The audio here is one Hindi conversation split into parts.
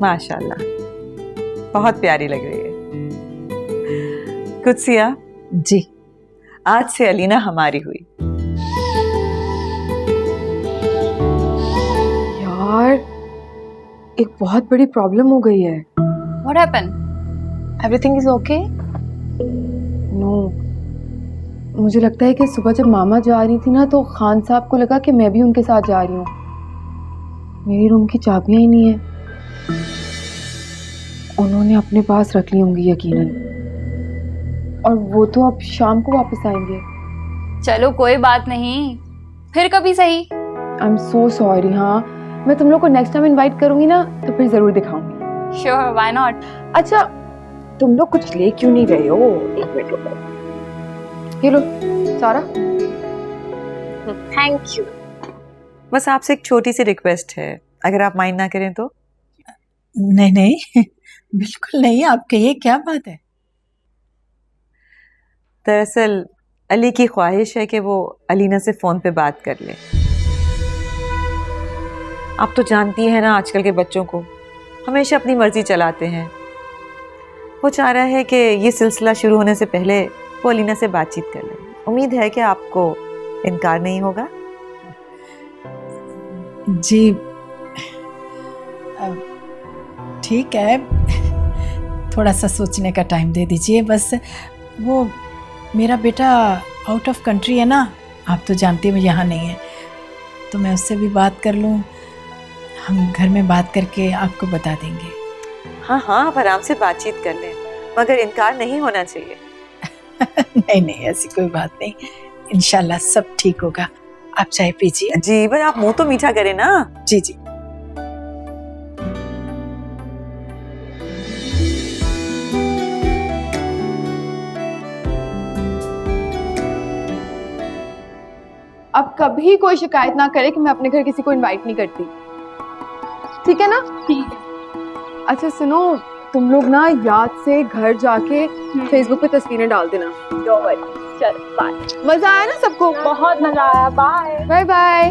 माशाल्लाह, बहुत प्यारी लग रही है। कुदसिया जी, आज से अलीना हमारी हुई। यार एक बहुत बड़ी प्रॉब्लम हो गई है। What happened? Everything is okay? No, मुझे लगता है कि सुबह जब मामा जा रही थी ना तो खान साहब को लगा कि मैं भी उनके साथ जा रही हूँ। मेरी रूम की चाबियां ही नहीं है। उन्होंने अपने पास रख ली होंगी यकीनन, और वो तो अब शाम को वापस आएंगे। चलो कोई बात नहीं, फिर कभी सही। I am so sorry. हाँ, मैं तुम लोग को नेक्स्ट टाइम इनवाइट करूंगी ना तो फिर जरूर दिखाऊंगी। Sure, why not. अच्छा, तुम लोग कुछ ले क्यों नहीं रहे हो? एक मिनट रुको। ये लो सारा। Thank you. बस आपसे एक छोटी सी रिक्वेस्ट है, अगर आप माइंड ना करें तो। नहीं नहीं, बिल्कुल नहीं, आप कहिए क्या बात है। दरअसल अली की ख्वाहिश है कि वो अलीना से फोन पे बात कर ले। आप तो जानती है ना आजकल के बच्चों को, हमेशा अपनी मर्जी चलाते हैं। वो चाह रहा है कि ये सिलसिला शुरू होने से पहले वो अलीना से बातचीत कर ले। उम्मीद है कि आपको इनकार नहीं होगा। जी ठीक है, थोड़ा सा सोचने का टाइम दे दीजिए। बस वो मेरा बेटा आउट ऑफ कंट्री है ना, आप तो जानते हैं वो यहाँ नहीं है, तो मैं उससे भी बात कर लूँ। हम घर में बात करके आपको बता देंगे। हाँ हाँ, आप आराम से बातचीत कर लें, मगर इनकार नहीं होना चाहिए। नहीं नहीं, ऐसी कोई बात नहीं, इंशाल्लाह सब ठीक होगा। आप चाय पीजिए। जी, बस आप मुंह तो मीठा करें ना। जी जी। अब कभी कोई शिकायत ना करे कि मैं अपने घर किसी को इनवाइट नहीं करती, ठीक है ना? ठीक है। अच्छा सुनो, तुम लोग ना याद से घर जाके फेसबुक पे तस्वीरें डाल देना। Don't worry. चल बाय। मजा आया ना सबको? बहुत मजा आया। Bye bye bye.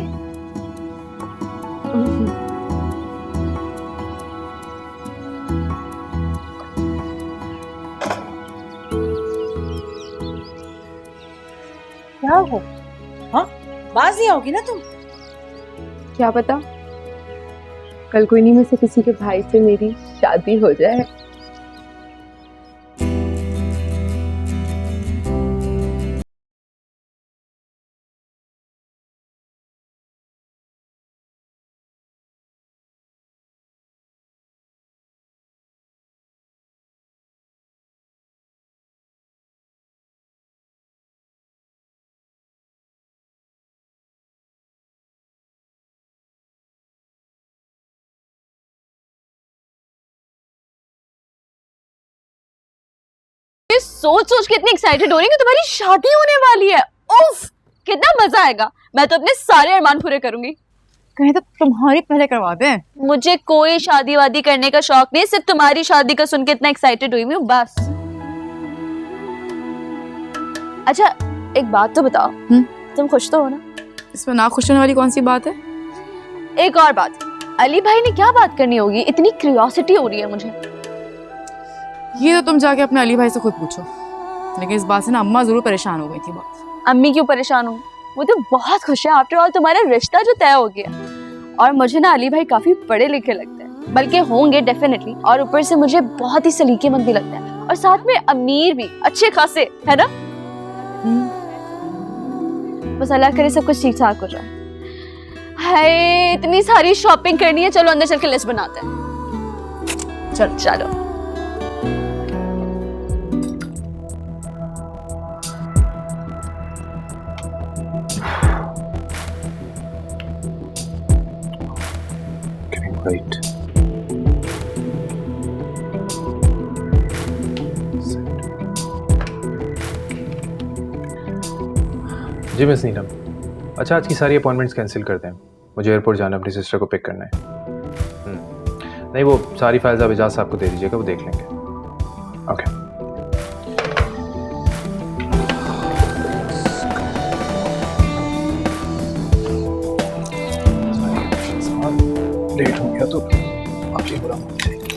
क्या हो? हाँ, बाज नहीं आओगी ना तुम? क्या पता, कल कोई नहीं में से किसी के भाई से मेरी शादी हो जाए। सोच सोच के इतनी एक्साइटेड हो रही है कि तुम्हारी शादी होने वाली है। उफ, कितना मजा आएगा। मैं तो अपने सारे अरमान पूरे करूंगी। कहीं तो तुम्हारी पहले करवा दें। मुझे कोई शादी वादी करने का शौक नहीं, सिर्फ तुम्हारी शादी का सुन के इतना एक्साइटेड हुई हूँ बस। अच्छा एक बात तो बताओ, तुम खुश तो हो ना? इसमें ना खुश होने वाली कौन सी बात है? एक और बात, अली भाई ने क्या बात करनी होगी? इतनी क्यूरियोसिटी हो रही है मुझे। ये तो तुम जाके अपने अली भाई से खुद पूछो, लेकिन इस बात से ना अम्मा जरूर परेशान हो गई थी बहुत। अम्मी क्यों परेशान हो? वो तो बहुत खुश है, आफ्टर ऑल तुम्हारा रिश्ता जो तय हो गया। और मुझे ना अली भाई काफी पढ़े लिखे लगते हैं, बल्कि होंगे डेफिनेटली, और ऊपर से मुझे बहुत ही सलीकेमंद भी लगता है, और साथ में अमीर भी अच्छे खासे, है ना? बस अल्लाह करे सब कुछ ठीक ठाक हो जाए। हाय इतनी सारी शॉपिंग करनी है, चलो अंदर चल के लिस्ट बनाते हैं। चलो चलो। Right. जी मिस नीलम, अच्छा आज की सारी अपॉइंटमेंट्स कैंसिल करते हैं, मुझे एयरपोर्ट जाना, अपनी सिस्टर को पिक करना है। नहीं वो सारी फाइल्स आप इजाज़ साहब को दे दीजिएगा, वो देख लेंगे। ओके लेट हो गया तो आप ये बुरा मान जाइए।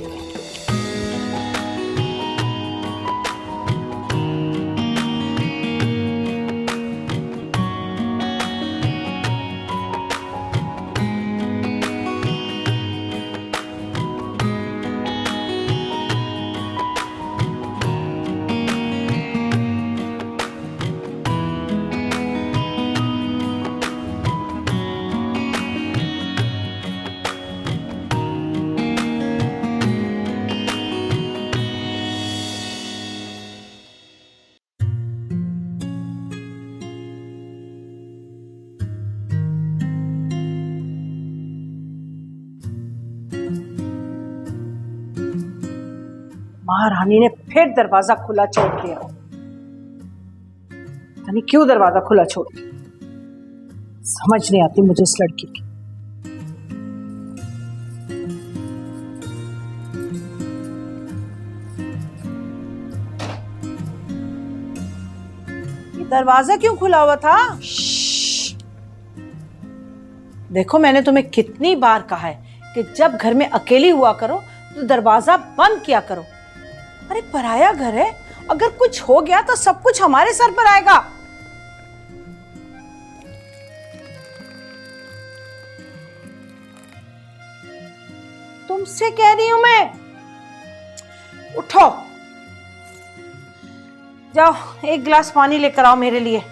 महारानी ने फिर दरवाजा खुला छोड़ दिया। यानी क्यों दरवाजा खुला छोड़ दिया, समझ नहीं आती मुझे इस लड़की की। ये दरवाजा क्यों खुला हुआ था? देखो मैंने तुम्हें कितनी बार कहा है कि जब घर में अकेली हुआ करो तो दरवाजा बंद किया करो। अरे पराया घर है, अगर कुछ हो गया तो सब कुछ हमारे सर पर आएगा। तुमसे कह रही हूं मैं, उठो जाओ एक गिलास पानी लेकर आओ मेरे लिए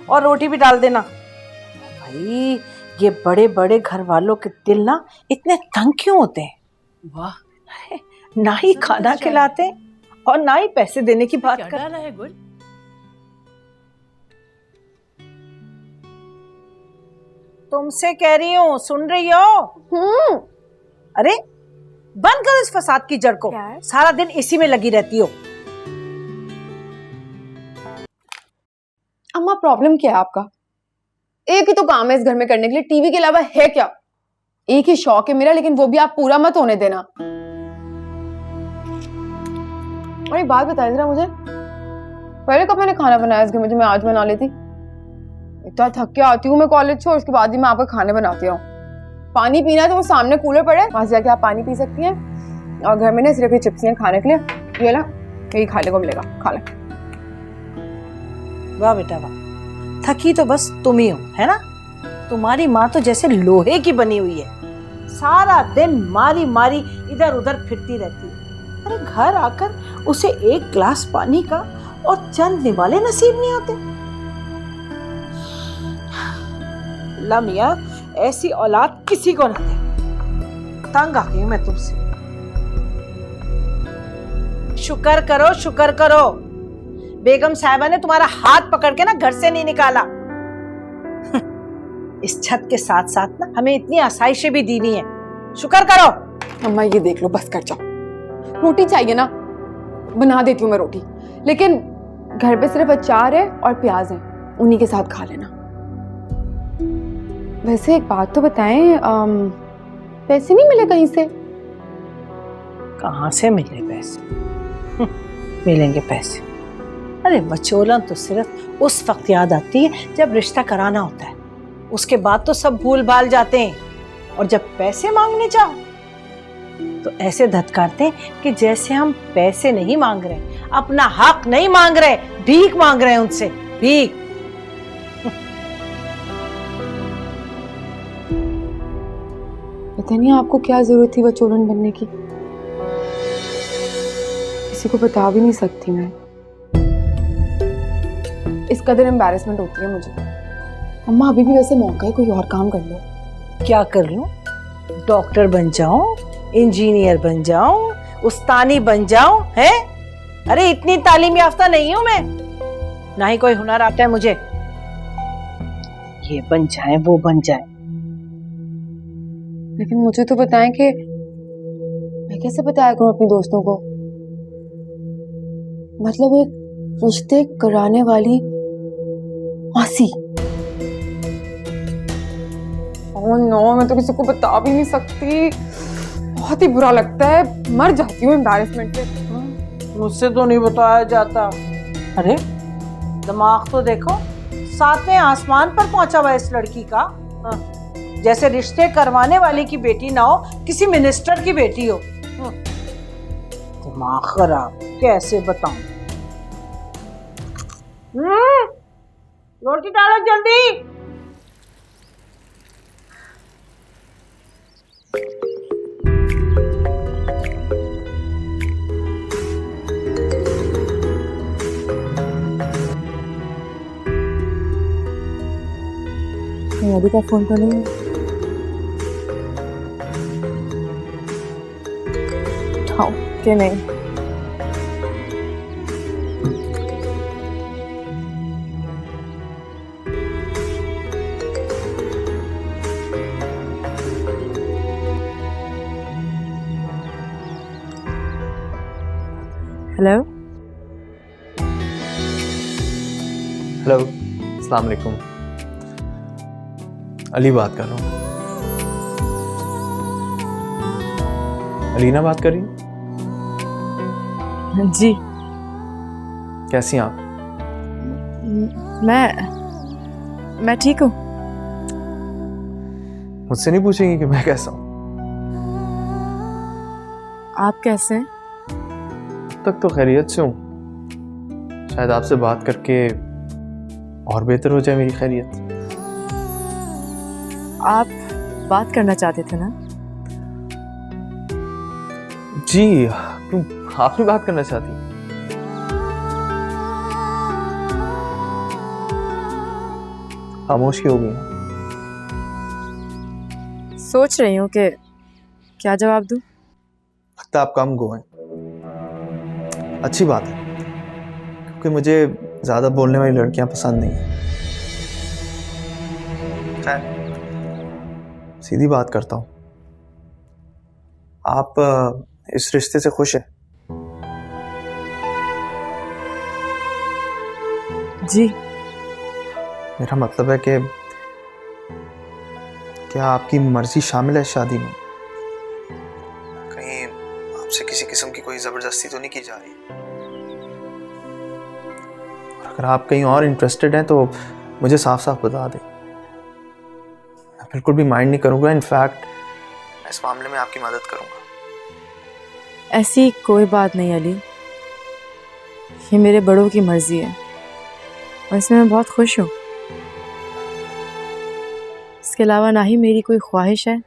और रोटी भी डाल देना। भाई ये बड़े बड़े घर वालों के दिल ना इतने तंग क्यों होते हैं? वाह, अरे ना ही खाना खिलाते और ना ही पैसे देने की बात कर रहा है। गुल तुमसे कह रही हूँ, सुन रही हो? अरे बंद करो इस फसाद की जड़ को, सारा दिन इसी में लगी रहती हो। अम्मा प्रॉब्लम क्या है आपका? एक ही तो काम है इस घर में करने के लिए, टीवी के अलावा है क्या? एक ही शौक है मेरा, लेकिन वो भी आप पूरा मत होने देना। और एक बात बताइए जरा मुझे, पहले कब मैंने खाना बनाया इस घर में जो मैं आज बना लेती? इतना थक के आती हूँ मैं कॉलेज से, और उसके बाद ही मैं आपका खाने बनाती हूँ। पानी पीना है तो वो सामने कूलर पड़े, वहां से जाके आप पानी पी सकती हैं। और घर में ना सिर्फ ये चिप्स हैं खाने के लिए, ये ला यही खाने को मिलेगा, खा ले। वाह बेटा वाह, थकी तो बस तुम ही हो, है ना? तुम्हारी माँ तो जैसे लोहे की बनी हुई है, सारा दिन मारी मारी इधर उधर फिरती रहती है। अरे घर आकर उसे एक गिलास पानी का और चंद निवाले नसीब नहीं होते। अल्लाह मियाँ ऐसी औलाद किसी को ना दे। तंग आ गई मैं तुमसे। शुक्र करो शुक्र करो, बेगम साहिबा ने तुम्हारा हाथ पकड़ के ना घर से नहीं निकाला। इस छत के साथ साथ ना हमें इतनी आसाइशें भी दी नहीं है, शुक्र करो। अम्मा ये देख लो, बस कर जाओ। रोटी चाहिए ना, बना देती हूँ मैं रोटी, लेकिन घर पे सिर्फ अचार है और प्याज है, उन्हीं के साथ खा लेना। वैसे एक बात तो बताएं, पैसे नहीं मिले कहीं से? कहाँ से मिले पैसे? मिलेंगे पैसे? अरे बचोलन तो सिर्फ उस वक्त याद आती है जब रिश्ता कराना होता है, उसके बाद तो सब भूल भाल जाते हैं। और जब पैसे मांगने जाओ तो ऐसे धत्कारते हैं कि जैसे हम पैसे नहीं मांग रहे, अपना हक नहीं मांग रहे, भीख मांग रहे हैं उनसे, भीख। पता नहीं आपको क्या जरूरत थी बचोलन बनने की, किसी को बता भी नहीं सकती मैं। इस कदर एम्बैरेसमेंट होती है मुझे। अम्मा अभी भी वैसे मौका है, कोई और काम कर लो। क्या कर लूं? डॉक्टर बन जाऊं, इंजीनियर बन जाऊं, उस्तानी बन जाऊं, है? अरे इतनी तालीम याफ्ता नहीं हूं मैं, ना ही कोई हुनर आता है मुझे। ये बन जाए वो बन जाए। लेकिन मुझे तो बताएं कि मैं कैसे बताया करूं अपने दोस्तों को? मतलब एक रिश्ते कराने वाली मासी। ओह नो, मैं तो किसी को बता भी नहीं सकती, बहुत ही बुरा लगता है, मर जाती हूँ एम्बैरेसमेंट से। मुझसे तो नहीं बताया जाता। अरे दिमाग तो देखो, सातवें आसमान पर पहुंचा हुआ इस लड़की का। जैसे रिश्ते करवाने वाले की बेटी ना हो, किसी मिनिस्टर की बेटी हो। दिमाग खराब, कैसे बताऊं? रोटी डालो जल्दी। अभी का फोन तो नहीं है। उठाओ कि नहीं? हेलो, हेलो, अस्सलाम वालेकुम। अली बात कर रहा हूँ। अलीना बात कर रही हूँ। जी, कैसी हैं आप? मैं ठीक हूँ। मुझसे नहीं पूछेंगी कि मैं कैसा हूँ? आप कैसे हैं? अब तक तो खैरियत से हूँ। शायद आपसे बात करके और बेहतर हो जाए मेरी खैरियत। आप बात करना चाहते थे ना? जी, क्यों आप भी बात करना चाहती हैं? खामोश क्यों हो गई? सोच रही हूँ कि क्या जवाब दूँ। लगता है आप कम गो हैं। अच्छी बात है, क्योंकि मुझे ज्यादा बोलने वाली लड़कियां पसंद नहीं है। खैर, सीधी बात करता हूँ। आप इस रिश्ते से खुश हैं? जी, मेरा मतलब है कि क्या आपकी मर्जी शामिल है शादी में? कहीं आपसे किसी किस्म की कोई जबरदस्ती तो नहीं की जा रही? और अगर आप कहीं और इंटरेस्टेड हैं तो मुझे साफ साफ बता दें। मैं बिल्कुल भी माइंड नहीं करूंगा। इनफैक्ट मैं इस मामले में आपकी मदद करूंगा। ऐसी कोई बात नहीं अली, ये मेरे बड़ों की मर्जी है और इसमें मैं बहुत खुश हूँ। इसके अलावा ना ही मेरी कोई ख्वाहिश है।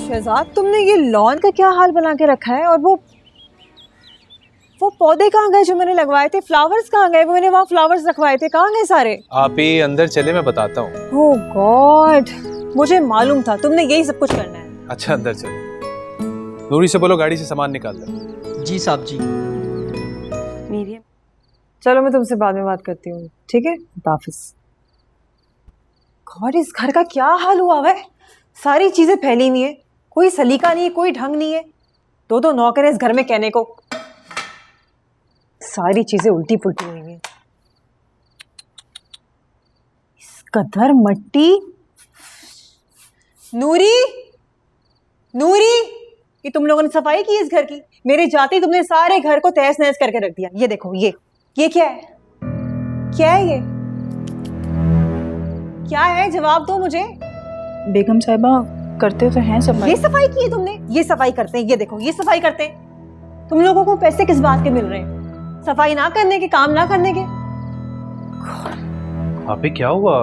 शहजाद, तुमने ये लॉन का क्या हाल बना के रखा है? और वो पौधे कहाँ गए जो मैंने लगवाए थे? फ्लावर्स कहाँ गए? वो मैंने वहाँ फ्लावर्स रखवाए थे, कहाँ गए सारे? आप ही अंदर चले, मैं बताता हूँ। ओह गॉड, मुझे मालूम था तुमने यही सब कुछ करना है। अच्छा, अंदर चले। नूरी से बोलो गाड़ी से सामान निकाल दे। जी साहब जी। मीरियम, चलो मैं तुमसे बाद में बात करती हूँ, ठीक है? हाफिज। गॉड, इस घर का क्या हाल हुआ है? सारी चीजें फैली हुई है, कोई सलीका नहीं है, कोई ढंग नहीं है। दो दो नौकर है इस घर में कहने को। सारी चीजें उल्टी पुल्टी हुई हैं। इस कदर मट्टी। नूरी, नूरी, ये तुम लोगों ने सफाई की इस घर की? मेरे जाते ही तुमने सारे घर को तहस नहस करके रख दिया। ये देखो, ये क्या है? क्या है ये? क्या है? जवाब दो मुझे। बेगम साहिबा, करते तो हैं सफाई। ये सफाई की है तुमने? ये सफाई करते हैं, ये देखो ये सफाई करते हैं। तुम लोगों को पैसे किस बात के मिल रहे हैं? सफाई ना करने के, काम ना करने के? आप ही क्या हुआ?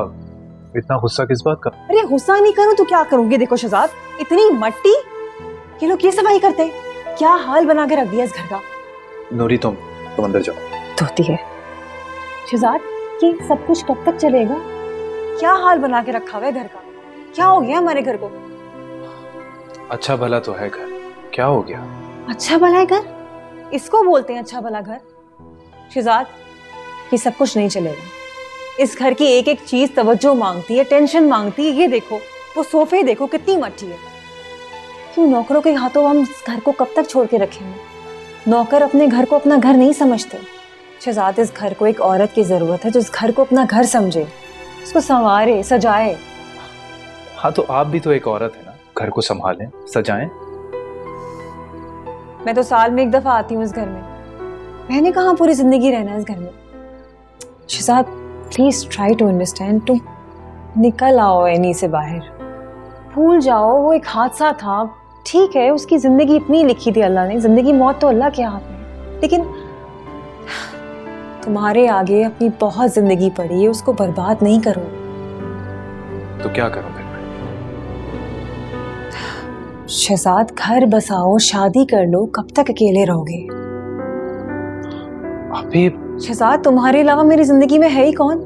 इतना गुस्सा किस बात का? अरे गुस्सा नहीं करूं तो क्या करूं? ये देखो शहजाद, इतनी मट्टी, ये लोग ये सफाई करते हैं? क्या हाल बना के रख दिया इस घर का। नूरी, तुम अंदर जाओ। धोती है शहजाद, ये सब कुछ कब तक चलेगा? क्या हाल बना के रखा हुआ है घर का? क्या हो गया हमारे घर को? अच्छा भला तो है घर, क्या हो गया? अच्छा भला है घर? इसको बोलते हैं अच्छा भला घर? शहजाद, ये सब कुछ नहीं चलेगा। इस घर की एक एक चीज तवज्जो मांगती है, टेंशन मांगती है। ये देखो, वो सोफे देखो कितनी मट्टी है। क्यों नौकरों के हाथों हम इस घर को कब तक छोड़ के रखेंगे? नौकर अपने घर को अपना घर नहीं समझते। शहजाद, इस घर को एक औरत की जरूरत है जो इस घर को अपना घर समझे, उसको संवारे, सजाए। हाँ तो आप भी तो एक औरत है ना, घर को संभालें, सजाएं। मैं तो साल में एक दफा आती हूँ इस घर में, मैंने कहाँ पूरी जिंदगी रहना है इस घर में। Shehzad, please try to understand. तुम निकल आओ एनी से बाहर, भूल जाओ वो एक हादसा था। ठीक है, उसकी जिंदगी इतनी लिखी थी अल्लाह ने, जिंदगी मौत तो अल्लाह के हाथ में। लेकिन तुम्हारे आगे अपनी बहुत जिंदगी पड़ी है, उसको बर्बाद नहीं करो। तो क्या करूं फिर मैं? शहजाद, घर बसाओ, शादी कर लो, कब तक अकेले रहोगे? अभी शहजाद, तुम्हारे अलावा मेरी जिंदगी में है ही कौन?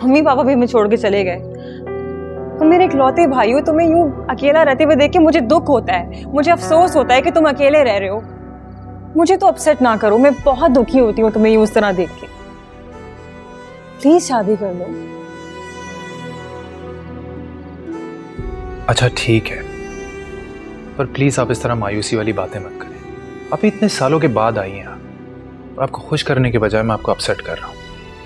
मम्मी पापा भी हमें छोड़ के चले गए। तुम मेरे इकलौते भाई हो, तुम्हें यूं अकेला रहते हुए देख के मुझे दुख होता है, मुझे अफसोस होता है कि तुम अकेले रह रहे हो। मुझे तो अपसेट ना करो, मैं बहुत दुखी होती हूँ तुम्हें यूं उस तरह देख के। प्लीज शादी कर लो। अच्छा ठीक है, पर प्लीज आप इस तरह मायूसी वाली बातें मत करें। आप इतने सालों के बाद आई हैं, आपको खुश करने के बजाय मैं आपको अपसेट कर रहा हूँ।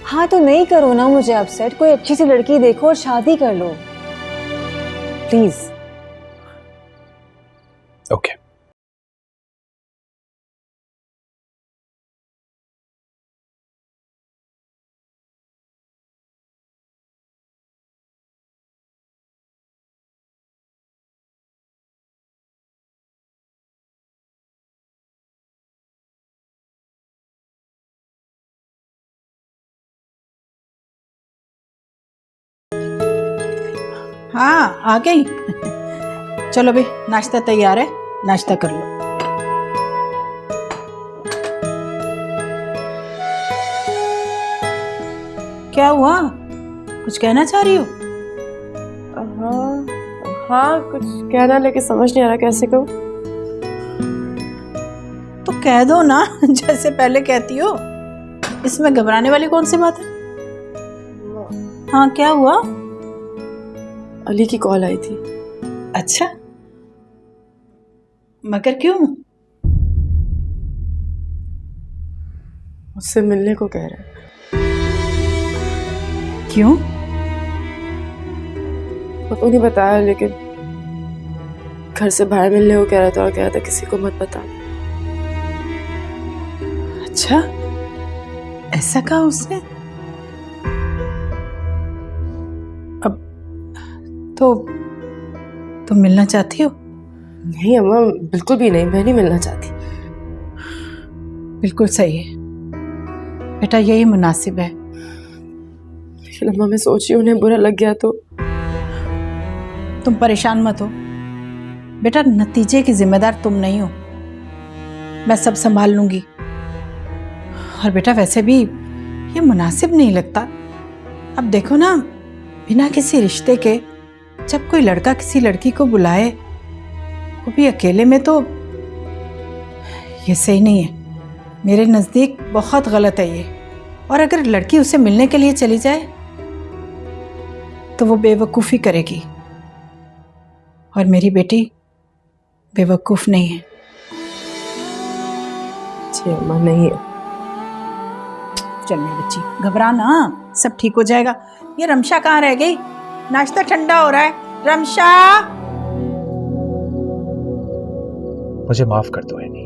हाँ तो नहीं करो ना मुझे अपसेट, कोई अच्छी सी लड़की देखो और शादी कर लो प्लीज। ओके। हाँ आ गई। चलो भाई, नाश्ता तैयार है, नाश्ता कर लो। क्या हुआ, कुछ कहना चाह रही हो? हाँ कुछ कहना, लेकिन समझ नहीं आ रहा कैसे कहूँ। तो कह दो ना जैसे पहले कहती हो, इसमें घबराने वाली कौन सी बात है? हाँ क्या हुआ? अली की कॉल आई थी। अच्छा, मगर क्यों? उससे मिलने को कह रहा है। क्यों? वो नहीं बताया, लेकिन घर से बाहर मिलने को कह रहा था और कह रहा था किसी को मत बता। अच्छा, ऐसा कहा उसने? अब तो तुम मिलना चाहती हो? नहीं अम्मा, बिल्कुल भी नहीं, मैं नहीं मिलना चाहती। बिल्कुल सही है बेटा, यही मुनासिब है। लेकिन अम्मा मैं सोच रही हूँ उन्हें बुरा लग गया तो। तुम परेशान मत हो बेटा, नतीजे की जिम्मेदार तुम नहीं हो, मैं सब संभाल लूंगी। और बेटा वैसे भी ये मुनासिब नहीं लगता। अब देखो ना, बिना किसी रिश्ते के जब कोई लड़का किसी लड़की को बुलाए, वो भी अकेले में, तो ये सही नहीं है। मेरे नज़दीक बहुत गलत है ये। और अगर लड़की उसे मिलने के लिए चली जाए तो वो बेवकूफ़ी करेगी, और मेरी बेटी बेवकूफ़ नहीं है। जी अम्मा, नहीं है। चल मेरी बच्ची, घबरा ना, सब ठीक हो जाएगा। ये रमशा कहाँ रह गई? नाश्ता ठंडा हो रहा है। रमशा! मुझे माफ कर दो एनी,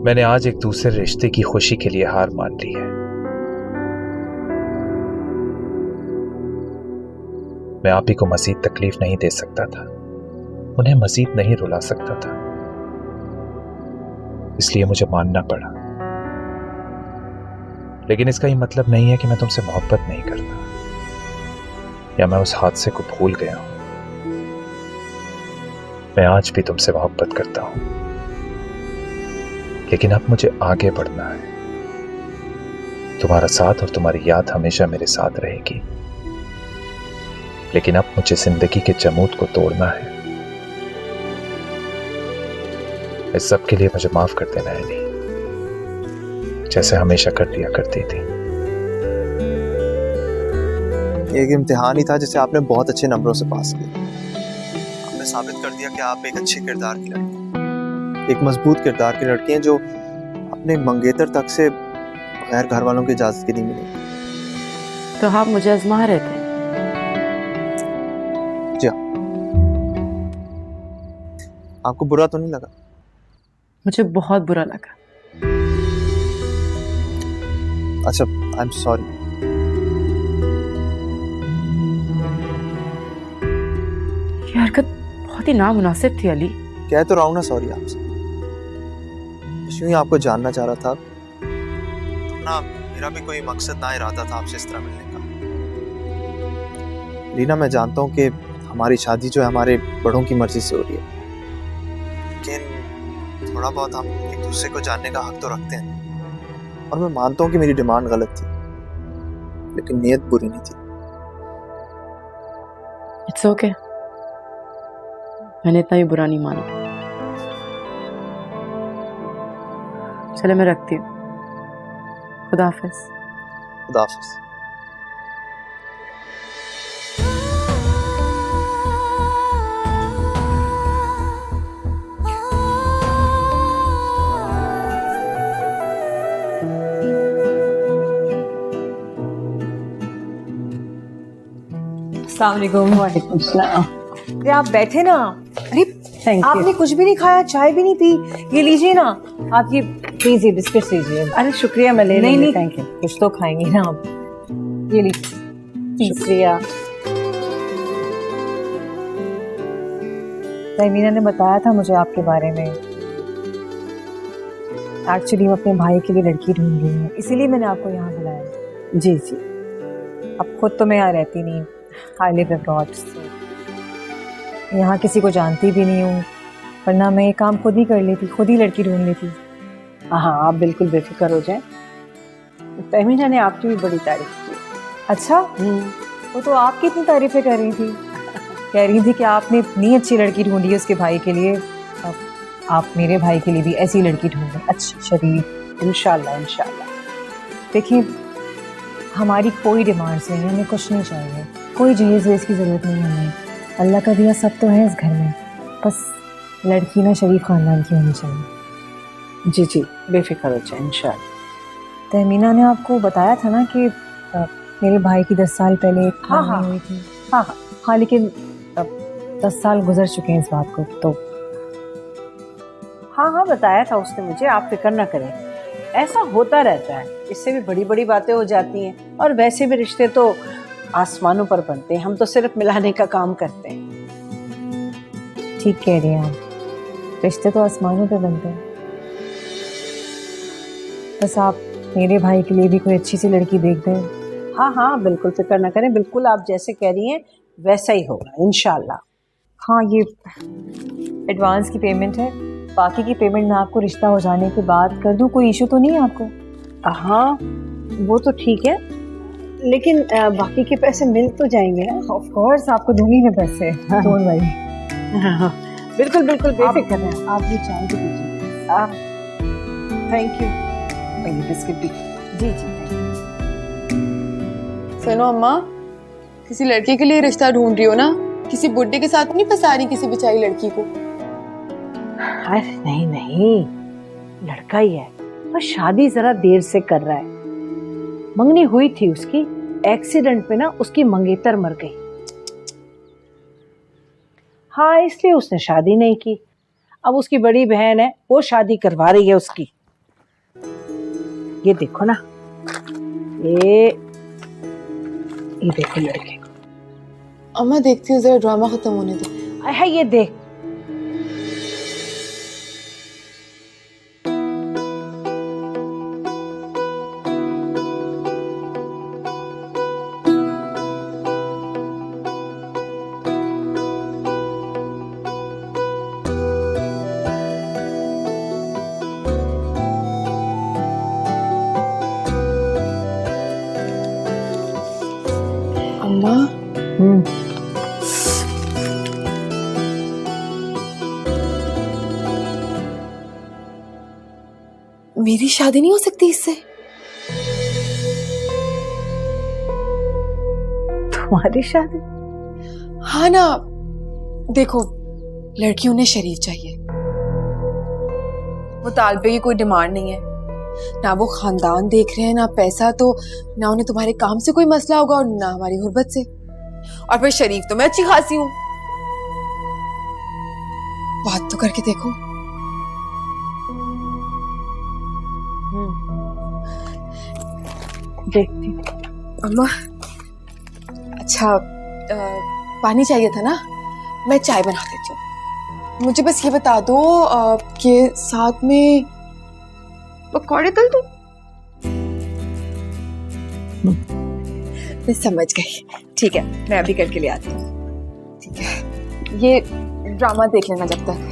मैंने आज एक दूसरे रिश्ते की खुशी के लिए हार मान ली है। मैं आप ही को मजीद तकलीफ नहीं दे सकता था, उन्हें मजीद नहीं रुला सकता था, इसलिए मुझे मानना पड़ा। लेकिन इसका ये मतलब नहीं है कि मैं तुमसे मोहब्बत नहीं करता या मैं उस हादसे को भूल गया हूं। मैं आज भी तुमसे मोहब्बत करता हूं, लेकिन अब मुझे आगे बढ़ना है। तुम्हारा साथ और तुम्हारी याद हमेशा मेरे साथ रहेगी, लेकिन अब मुझे जिंदगी के जमूद को तोड़ना है। इस सब के लिए मुझे माफ कर देना है नहीं, जैसे हमेशा कर दिया करती थी। एक इम्तिहान ही था जिसे आपने बहुत अच्छे नंबरों से पास किया। आपने साबित कर दिया कि आप एक अच्छे किरदार की लड़की हैं, एक मजबूत किरदार की लड़की हैं जो अपने मंगेतर तक से बगैर घर वालों की इजाजत के नहीं मिलेगी। तो आप मुझे आजमा रहे थे? जी हाँ। आपको बुरा तो नहीं लगा? मुझे बहुत बुरा लगा। अच्छा, आई एम सॉरी। ये हरकत बहुत ही नामुनासिब थी अली। कह तो रहा हूं ना सॉरी आपसे। यूं ही आपको जानना चाह रहा था ना, मेरा भी कोई मकसद ना इरादा था आपसे इस तरह मिलने का। लीना, मैं जानता हूँ कि हमारी शादी जो है हमारे बड़ों की मर्जी से हो रही है, लेकिन थोड़ा बहुत हम एक दूसरे को जानने का हक तो रखते हैं। और मैं मानता हूँ कि मेरी डिमांड गलत थी, लेकिन नीयत बुरी नहीं थी। इट्स ओके, मैंने इतना भी बुरा नहीं माना। चले मैं रखती हूँ। खुदा हाफिज। खुदा हाफिज। अस्सलाम वालेकुम। अरे आप बैठे ना। अरे थैंक आपने कुछ भी नहीं खाया, चाय भी नहीं पी। ये लीजिए ना, आप ये प्लीज ये बिस्किट लीजिए। अरे शुक्रिया, मैं ले नहीं लूंगी। नहीं, थैंक यू। कुछ तो खाएंगे ना आप। ये लीजिए। शुक्रिया। तहमीना ने बताया था मुझे आपके बारे में। एक्चुअली मैं अपने भाई के लिए लड़की ढूंढ रही हूँ, इसीलिए मैंने आपको यहाँ बुलाया। जी जी। अब खुद तो मैं यहाँ रहती नहीं, आई लिव अब्रॉड। यहाँ किसी को जानती भी नहीं हूँ, वरना मैं ये काम खुद ही कर लेती, खुद ही लड़की ढूंढ लेती। हाँ, आप बिल्कुल बेफिक्र हो जाएं। तहमीना ने आपकी भी बड़ी तारीफ की। अच्छा, वो तो आपकी इतनी तारीफें कर रही थी, कह रही थी कि आपने इतनी अच्छी लड़की ढूंढी है उसके भाई के लिए, अब आप मेरे भाई के लिए भी ऐसी लड़की ढूंढें, अच्छी शरीफ। इंशाल्लाह इंशाल्लाह। देखिए, हमारी कोई डिमांड्स नहीं है, हमें कुछ नहीं चाहिए, कोई जहेज वेज की ज़रूरत नहीं है हमें। अल्लाह का दिया सब तो है इस घर में, बस लड़की ना शरीफ खानदान की होनी चाहिए। जी जी, बेफिक्र हो जाए इंशाल्लाह। तहमीना ने आपको बताया था ना कि मेरे भाई की 10 साल पहले हाँ। हुई थी। हाँ, लेकिन 10 साल गुजर चुके हैं इस बात को। तो हाँ, बताया था उसने मुझे, आप फिक्र ना करें, ऐसा होता रहता है, इससे भी बड़ी बड़ी बातें हो जाती हैं। और वैसे भी रिश्ते तो आसमानों पर बनते हैं, हम तो सिर्फ मिलाने का काम करते हैं। ठीक कह रही हैं आप, रिश्ते तो आसमानों पे बनते हैं। बस आप मेरे भाई के लिए भी कोई अच्छी सी लड़की देख दें। हाँ, बिल्कुल फिक्र ना करें, बिल्कुल आप जैसे कह रही हैं वैसा ही होगा इंशाल्लाह। हाँ, ये एडवांस की पेमेंट है, बाकी की पेमेंट मैं आपको रिश्ता हो जाने के बाद कर दूं, कोई इशू तो नहीं है आपको? हाँ, वो तो ठीक है, लेकिन बाकी के पैसे मिल तो जाएंगे ना? ऑफ कोर्स, आपको दूंगी मैं पैसे, डोंट वरी। हाँ, बिल्कुल बिल्कुल बेफिक्र हैं। आप भी चाय भी दीजिए। आप थैंक यू। बिस्किट भी। जी जी। सुनो अम्मा, किसी लड़के के लिए रिश्ता ढूंढ रही हो ना, किसी बुड्ढे के साथ नहीं फंसा रही किसी बेचारी लड़की को। अरे नहीं, लड़का ही है, पर शादी जरा देर से कर रहा है। मंगनी हुई थी उसकी, एक्सीडेंट में ना उसकी मंगेतर मर गई। हाँ, इसलिए उसने शादी नहीं की। अब उसकी बड़ी बहन है, वो शादी करवा रही है उसकी। ये देखो ना, ये देखो लड़के को। अम्मा देखती हूँ, जरा ड्रामा खत्म होने दो। है ये देख। अम्मा, मेरी शादी नहीं हो सकती इससे? तुम्हारी शादी? हाँ ना, देखो लड़की उन्हें शरीफ चाहिए, वो तालबे की कोई डिमांड नहीं है, ना वो खानदान देख रहे हैं ना पैसा, तो ना उन्हें तुम्हारे काम से कोई मसला होगा और ना हमारी गुर्बत से। और फिर शरीफ तो मैं अच्छी खासी हूँ, बात तो करके देखो। देखती। अम्मा, अच्छा पानी चाहिए था ना, मैं चाय बना देती हूँ। मुझे बस ये बता दो कि साथ में पकौड़े तल दो। मैं समझ गई, ठीक है, मैं अभी करके ले आती हूँ। ठीक है, ये ड्रामा देख लेना जब तक।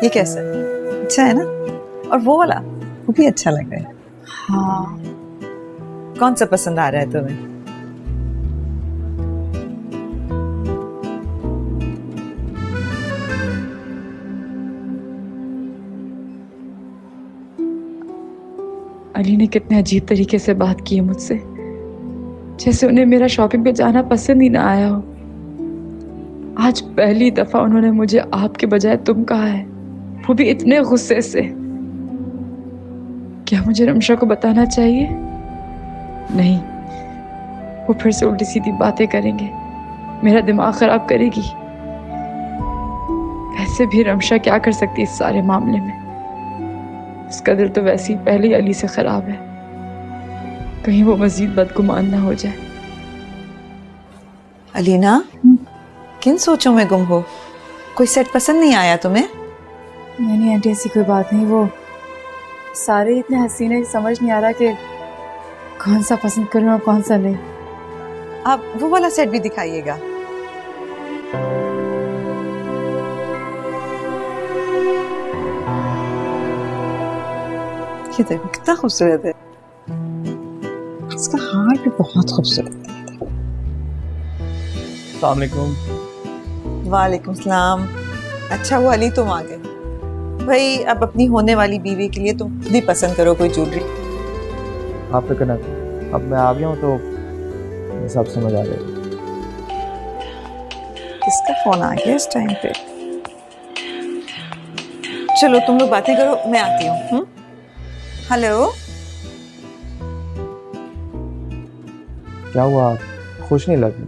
ये कैसा है? अच्छा है ना? और वो वाला वो भी अच्छा लग रहा है। हाँ, कौन सा पसंद आ रहा है तुम्हें? अली ने कितने अजीब तरीके से बात की है मुझसे, जैसे उन्हें मेरा शॉपिंग पे जाना पसंद ही ना आया हो। आज पहली दफा उन्होंने मुझे आपके बजाय तुम कहा है, वो भी इतने गुस्से से। क्या मुझे रमशा को बताना चाहिए? नहीं, वो फिर से उल्टी सीधी बातें करेंगे, मेरा दिमाग खराब करेगी। वैसे भी रमशा क्या कर सकती है इस सारे मामले में? उसका दिल तो वैसे ही पहले ही अली से खराब है, कहीं वो मजीद बदगुमान ना हो जाए। अलीना, किन सोचों में गुम हो? कोई सेट पसंद नहीं आया तुम्हें? नहीं आंटी, ऐसी कोई बात नहीं। वो सारे इतने हसीने, समझ नहीं आ रहा कि कौन सा पसंद करूं और कौन सा नहीं। आप वो वाला सेट भी दिखाइएगा। ये देखो कितना खूबसूरत है, इसका हार भी बहुत खूबसूरत है। अस्सलाम वालेकुम। वालेकुम सलाम। अच्छा हुआ अली तुम आ गए। भाई अब अपनी होने वाली बीवी के लिए तुम खुद ही पसंद करो कोई ज्वेलरी। आप फिक्र ना करो, अब मैं आ गया हूँ तो सब समझ आ जाएगा। किसका फोन आ गया इस टाइम पे? चलो तुम लोग बातें करो, मैं आती हूँ। हेलो, क्या हुआ, खुश नहीं लग रही?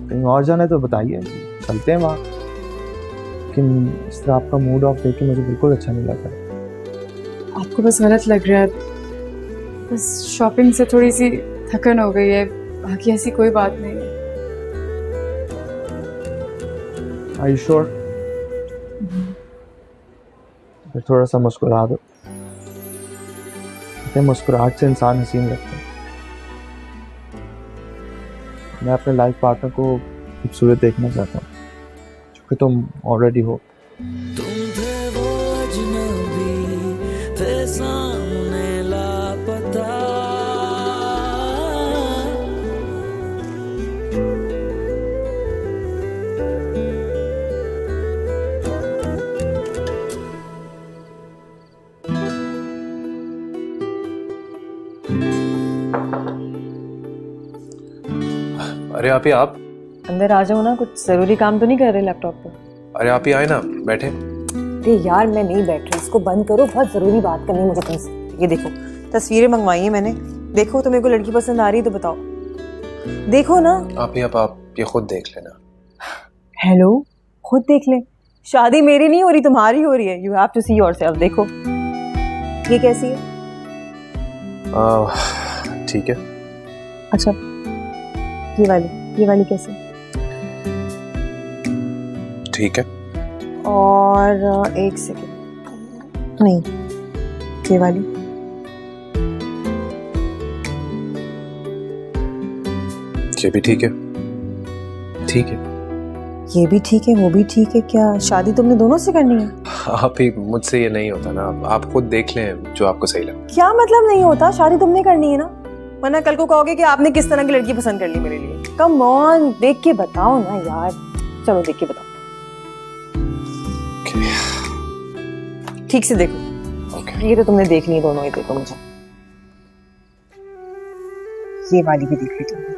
कहीं और जाना है तो बताइए, चलते हैं वहाँ। लेकिन इस तरह आपका मूड ऑफ देख के मुझे बिल्कुल अच्छा नहीं लग रहा। आपको बस गलत लग रहा है, बस शॉपिंग से थोड़ी सी थकन हो गई है, बाकी ऐसी कोई बात नहीं है। Are you sure? फिर थोड़ा सा मुस्कुरा दो, मुस्कुराहट से इंसान हसीन लगता है। मैं अपने लाइफ पार्टनर को खूबसूरत देखना चाहता हूँ, क्योंकि तुम ऑलरेडी हो। तुम थे वो अजनबी, थे सामने लापता। अरे आप ही आप अंदर आ जाओ ना, कुछ जरूरी काम तो नहीं कर रहे लैपटॉप पे? अरे आप ही आए ना, बैठे। अरे यार मैं नहीं बैठ रही, इसको बंद करो, बहुत जरूरी बात करनी है मुझे तुमसे। ये देखो तस्वीरें मंगवाई है मैंने, देखो तो मेरे को लड़की पसंद आ रही है तो बताओ, देखो ना। आप ही आप ये खुद देख लेना। हेलो, खुद देख ले? शादी मेरी नहीं हो रही, तुम्हारी हो रही है। You have to see yourself. देखो ये कैसी है? ठीक है। अच्छा ये वाली कैसी? ठीक है। और एक सेकेंड, नहीं ये वाली। ये भी ठीक है। ठीक है। ये भी ठीक है, वो भी ठीक है। क्या शादी तुमने दोनों से करनी है? आप ही, मुझसे ये नहीं होता ना, आप खुद देख लें जो आपको सही लगे। क्या मतलब नहीं होता? शादी तुमने करनी है ना, वरना कल को कहोगे कि आपने किस तरह की लड़की पसंद कर ली मेरे लिए। कम ऑन, देख के बताओ ना यार। चलो देख के बताओ। ठीक से देखो। ये तो तुमने देखनी है, दोनों ही देखो मुझे। ये वाली भी देख ली तुमने।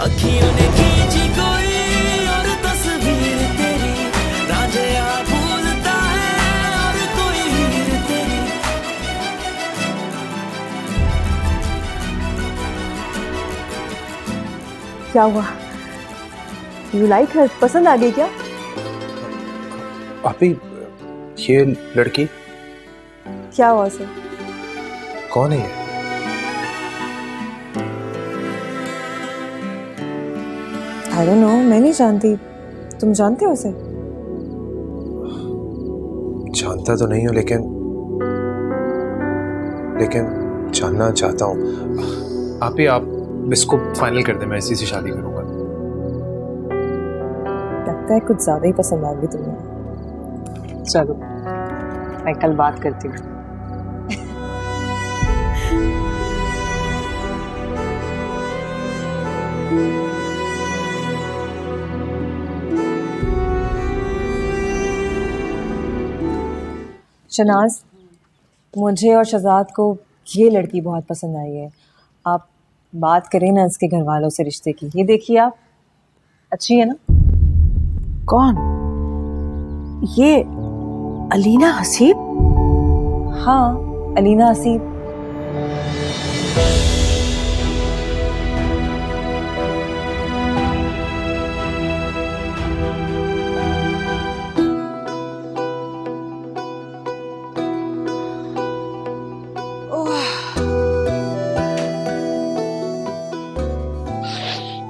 अखियों ने खींची कोई और तस्वीर तेरी, रांझिया भूलता है और कोई हीर तेरी। क्या हुआ? यू लाइक हर? पसंद आ गई क्या? आप ही, ये लड़की क्या हुआ उसे? कौन है ये? आई डोंट नो, मैं नहीं जानती। तुम जानते हो उसे? जानता तो नहीं हूँ, लेकिन जानना चाहता हूँ। आप ही, आप इसको फाइनल कर दें, मैं इसी से शादी करूंगा। लगता है कुछ ज्यादा ही पसंद आ गई तुम्हें। चलो, मैं कल बात करती हूँ। शनाज, मुझे और शहजाद को ये लड़की बहुत पसंद आई है। आप बात करें ना इसके घर वालों से रिश्ते की। ये देखिए आप, अच्छी है ना? कौन? ये अलीना हसीब? हाँ, अलीना हसीब।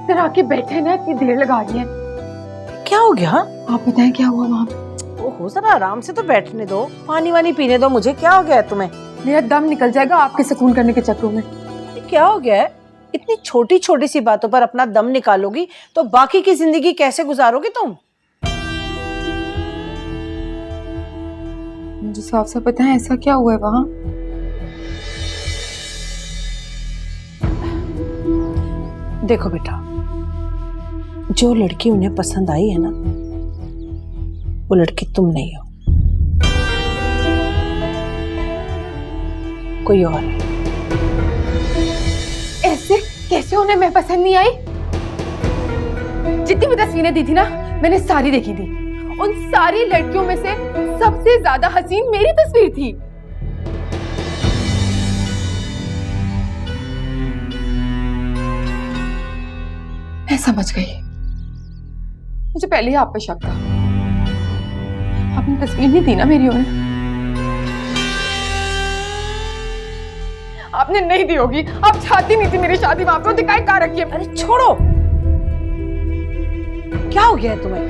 इधर आके बैठे ना, इतनी देर लगा रही है। क्या हो गया? आप बताएं क्या हुआ वहाँ पे? ओहो, जरा आराम से तो बैठने दो, पानी वानी पीने दो मुझे। क्या हो गया है तुम्हें? मेरा दम निकल जाएगा आपके सुकून करने के चक्करों में। क्या हो गया है? इतनी छोटी छोटी सी बातों पर अपना दम निकालोगी तो बाकी की जिंदगी कैसे गुजारोगी तुम? मुझे साफ साफ पता है ऐसा क्या हुआ है वहाँ। देखो बेटा, जो लड़की उन्हें पसंद आई है ना, वो लड़की तुम नहीं हो, कोई और है। ऐसे कैसे उन्हें मैं पसंद नहीं आई? जितनी भी तस्वीरें दी थी ना, मैंने सारी देखी थी। उन सारी लड़कियों में से सबसे ज्यादा हसीन मेरी तस्वीर थी। मैं समझ गई। मुझे पहले ही आप पे शक था। आपने तस्वीर नहीं दी ना मेरी उन्हें? आपने नहीं दी होगी। आप चाहती नहीं थी मेरी शादी वहां पे, दिखाई कहाँ रखी है? अरे छोड़ो, क्या हो गया है तुम्हें?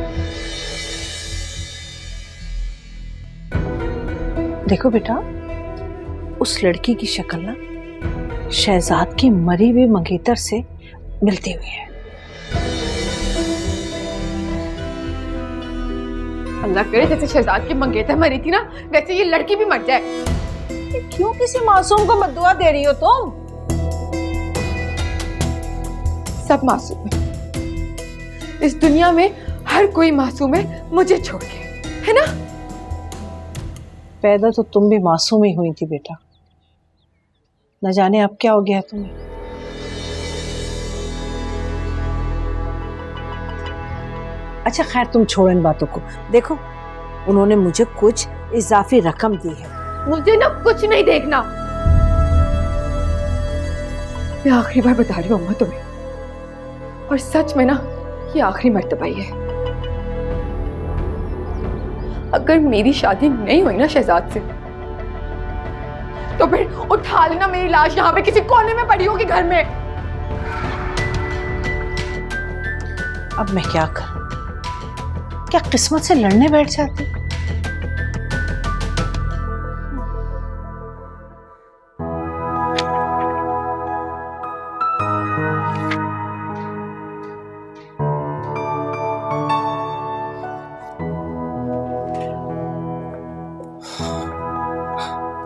देखो बेटा, उस लड़की की शक्ल ना शहजाद की मरी हुई मंगेतर से मिलती हुई है। अल्लाह करे जैसे शहजाद की मंगेतर मरी थी ना, वैसे ये लड़की भी मर जाए। क्यों किसी मासूम को बद्दुआ दे रही हो तुम? सब मासूम है इस दुनिया में, हर कोई मासूम है मुझे छोड़ के, है ना? पैदा तो तुम भी मासूम ही हुई थी बेटा, न जाने अब क्या हो गया है तुम्हें। अच्छा खैर, तुम छोड़ो इन बातों को। देखो, उन्होंने मुझे कुछ इजाफी रकम दी है। मुझे ना कुछ नहीं देखना। मैं आखिरी बार बता रही हूँ अम्मा तुम्हें, और सच में ना ये आखिरी मर्तबा ही है। अगर मेरी शादी नहीं हुई ना शहजाद से, तो फिर उठा लेना मेरी लाश, यहाँ पे किसी कोने में पड़ी होगी घर में। अब मैं क्या करूं? क्या किस्मत से लड़ने बैठ जाते?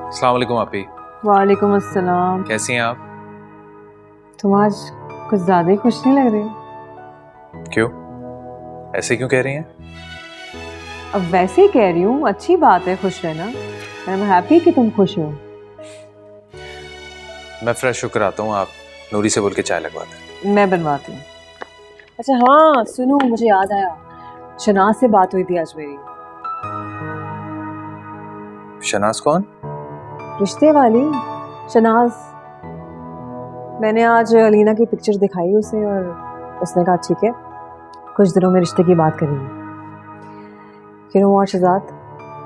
अस्सलाम वालेकुम आपी, वालेकुम अस्सलाम। कैसी हैं आप? तुम आज कुछ ज्यादा ही खुश नहीं लग रही। क्यों? ऐसे क्यों कह रही हैं? अब वैसे ही कह रही हूँ, अच्छी बात है खुश रहना। आई एम हैप्पी कि तुम खुश हो। मैं फ्रेश होकर आता हूँ, आप नूरी से बोल के चाय लगवाते हैं। मैं बनवाती हूँ। अच्छा हाँ सुनो, मुझे याद आया, शनाज से बात हुई थी आज मेरी। शनाज कौन? रिश्ते वाली शनाज। मैंने आज अलीना की पिक्चर दिखाई उसे और उसने कहा ठीक है, कुछ दिनों में रिश्ते की बात करेंगे। You know what, Shahzad,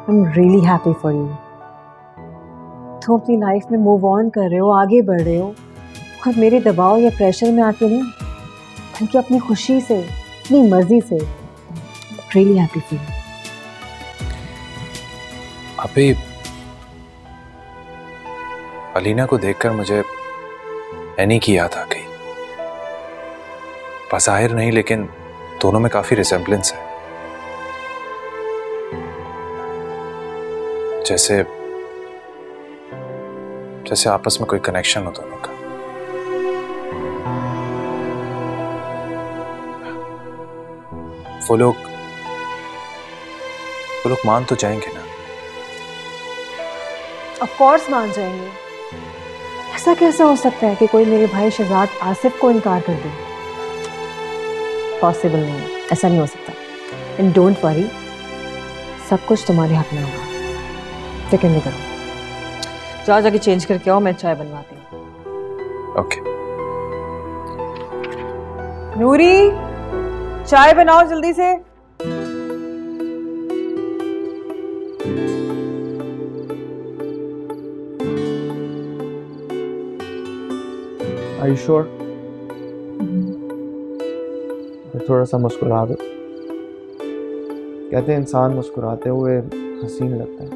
I'm really happy for you. तुम अपनी लाइफ में मूव ऑन कर रहे हो, आगे बढ़ रहे हो, और मेरे दबाव या प्रेशर में आके नहीं, बल्कि अपनी खुशी से, अपनी मर्जी से। Really happy for you. अभी अलीना को देखकर मुझे एनी की याद आ गई। बज़ाहिर नहीं, लेकिन दोनों में काफी रिसेम्बलेंस है। जैसे जैसे आपस में कोई कनेक्शन हो दोनों का। वो लोग मान तो जाएंगे ना? ऑफ कोर्स मान जाएंगे। ऐसा कैसे हो सकता है कि कोई मेरे भाई शहजाद आसिफ को इनकार कर दे? पॉसिबल नहीं, ऐसा नहीं हो सकता। एंड डोंट वरी, सब कुछ तुम्हारे हाथ में होगा, फिक्र नहीं करो। जाओ जाके चेंज करके आओ, मैं चाय बनवाती हूँ। ओके। नूरी, चाय बनाओ जल्दी से। Are you sure? थोड़ा सा मुस्कुरा दो। कहते हैं इंसान मुस्कुराते हुए हसीन लगता है।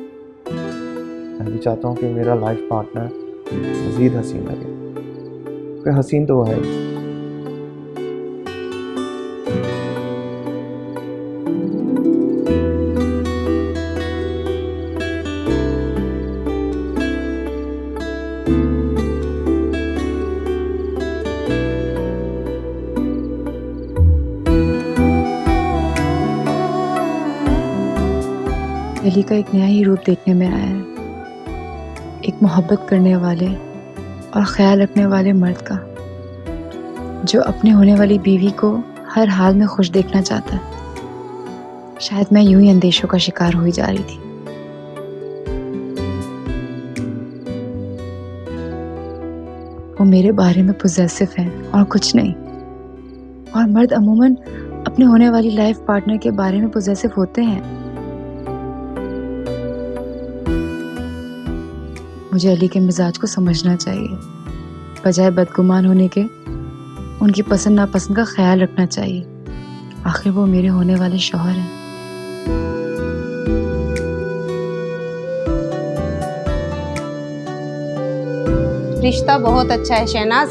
मैं भी चाहता हूँ कि मेरा लाइफ पार्टनर मज़ीद हसीन लगे, क्योंकि हसीन तो वो है। अली का एक नया ही रूप देखने में आया है, एक मोहब्बत करने वाले और ख्याल रखने वाले मर्द का, जो अपने होने वाली बीवी को हर हाल में खुश देखना चाहता है। शायद मैं यूं ही अंदेशों का शिकार हुई जा रही थी। वो मेरे बारे में पॉजेसिव है और कुछ नहीं, और मर्द अमूमन अपने होने वाली लाइफ पार्टनर के बारे में पॉजेसिव होते हैं। मुझे अली के मिजाज को समझना चाहिए, बजाय बदगुमान होने के उनकी पसंद नापसंद का ख्याल रखना चाहिए। आखिर वो मेरे होने वाले शौहर हैं। रिश्ता बहुत अच्छा है शहनाज।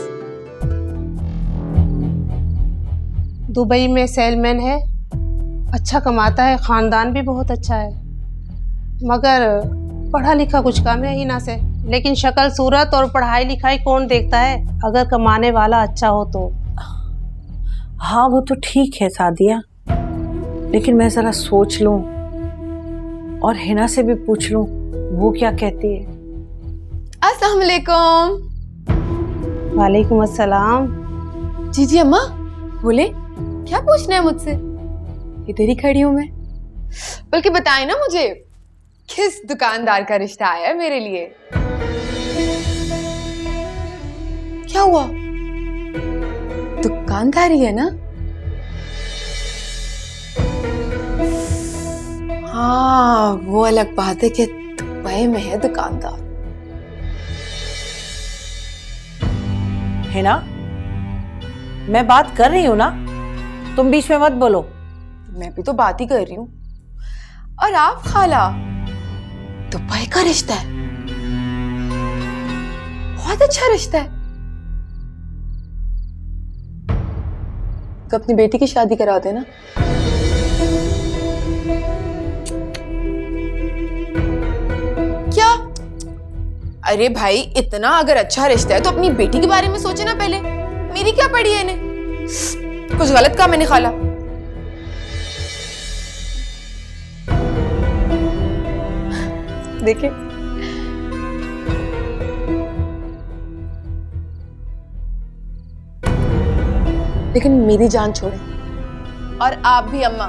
दुबई में सेलमैन है, अच्छा कमाता है, खानदान भी बहुत अच्छा है, मगर पढ़ा लिखा कुछ कम है हिना से। लेकिन शक्ल सूरत और पढ़ाई लिखाई कौन देखता है, अगर कमाने वाला अच्छा हो तो। हाँ वो तो ठीक है सादिया, लेकिन मैं जरा सोच लूं और हिना से भी पूछ लूं वो क्या कहती है। अस्सलाम वालेकुम। वालेकुम अस्सलाम। जी जी अम्मा बोले, क्या पूछना है मुझसे? इधर ही खड़ी हूँ मैं। बल्कि बताएं ना मुझे, किस दुकानदार का रिश्ता आया है मेरे लिए? क्या हुआ? दुकानदारी है ना? हाँ वो अलग बात है कि दुबई में है दुकानदार। हिना, मैं बात कर रही हूँ ना, तुम बीच में मत बोलो। मैं भी तो बात ही कर रही हूँ। और आप खाला, दुबई का रिश्ता है, बहुत अच्छा रिश्ता है। तो अपनी बेटी की शादी करा देना। क्या? अरे भाई, इतना अगर अच्छा रिश्ता है तो अपनी बेटी के बारे में सोचे ना पहले। मेरी क्या पड़ी है इन्हें? कुछ गलत कहा मैंने खाला? देखिए, लेकिन मेरी जान छोड़े। और आप भी अम्मा,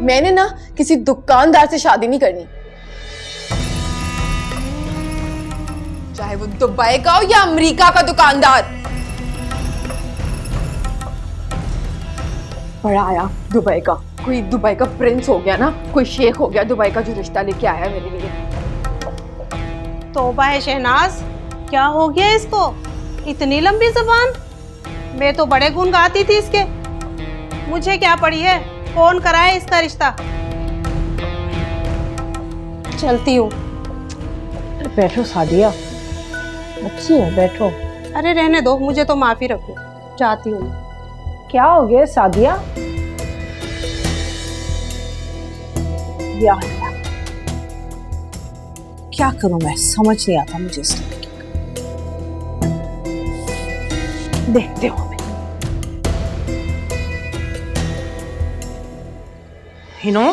मैंने ना किसी दुकानदार से शादी नहीं करनी, चाहे वो दुबई का हो या अमेरिका का दुकानदार। बड़ा आया दुबई का, कोई दुबई का प्रिंस हो गया ना, कोई शेख हो गया दुबई का, जो रिश्ता लेके आया मेरे लिए। तौबा है शहनाज, क्या हो गया इसको? इतनी लंबी जुबान। मैं तो बड़े गुण गाती थी इसके। मुझे क्या पड़ी है, कौन कराए इसका रिश्ता? चलती हूँ। बैठो सादिया, अच्छी है, बैठो। अरे रहने दो, मुझे तो माफी रखो, जाती हूँ। क्या हो गया सादिया? या अल्लाह, क्या करूं मैं, समझ नहीं आता मुझे इस लड़की का। देखते हो मैं। हिनो,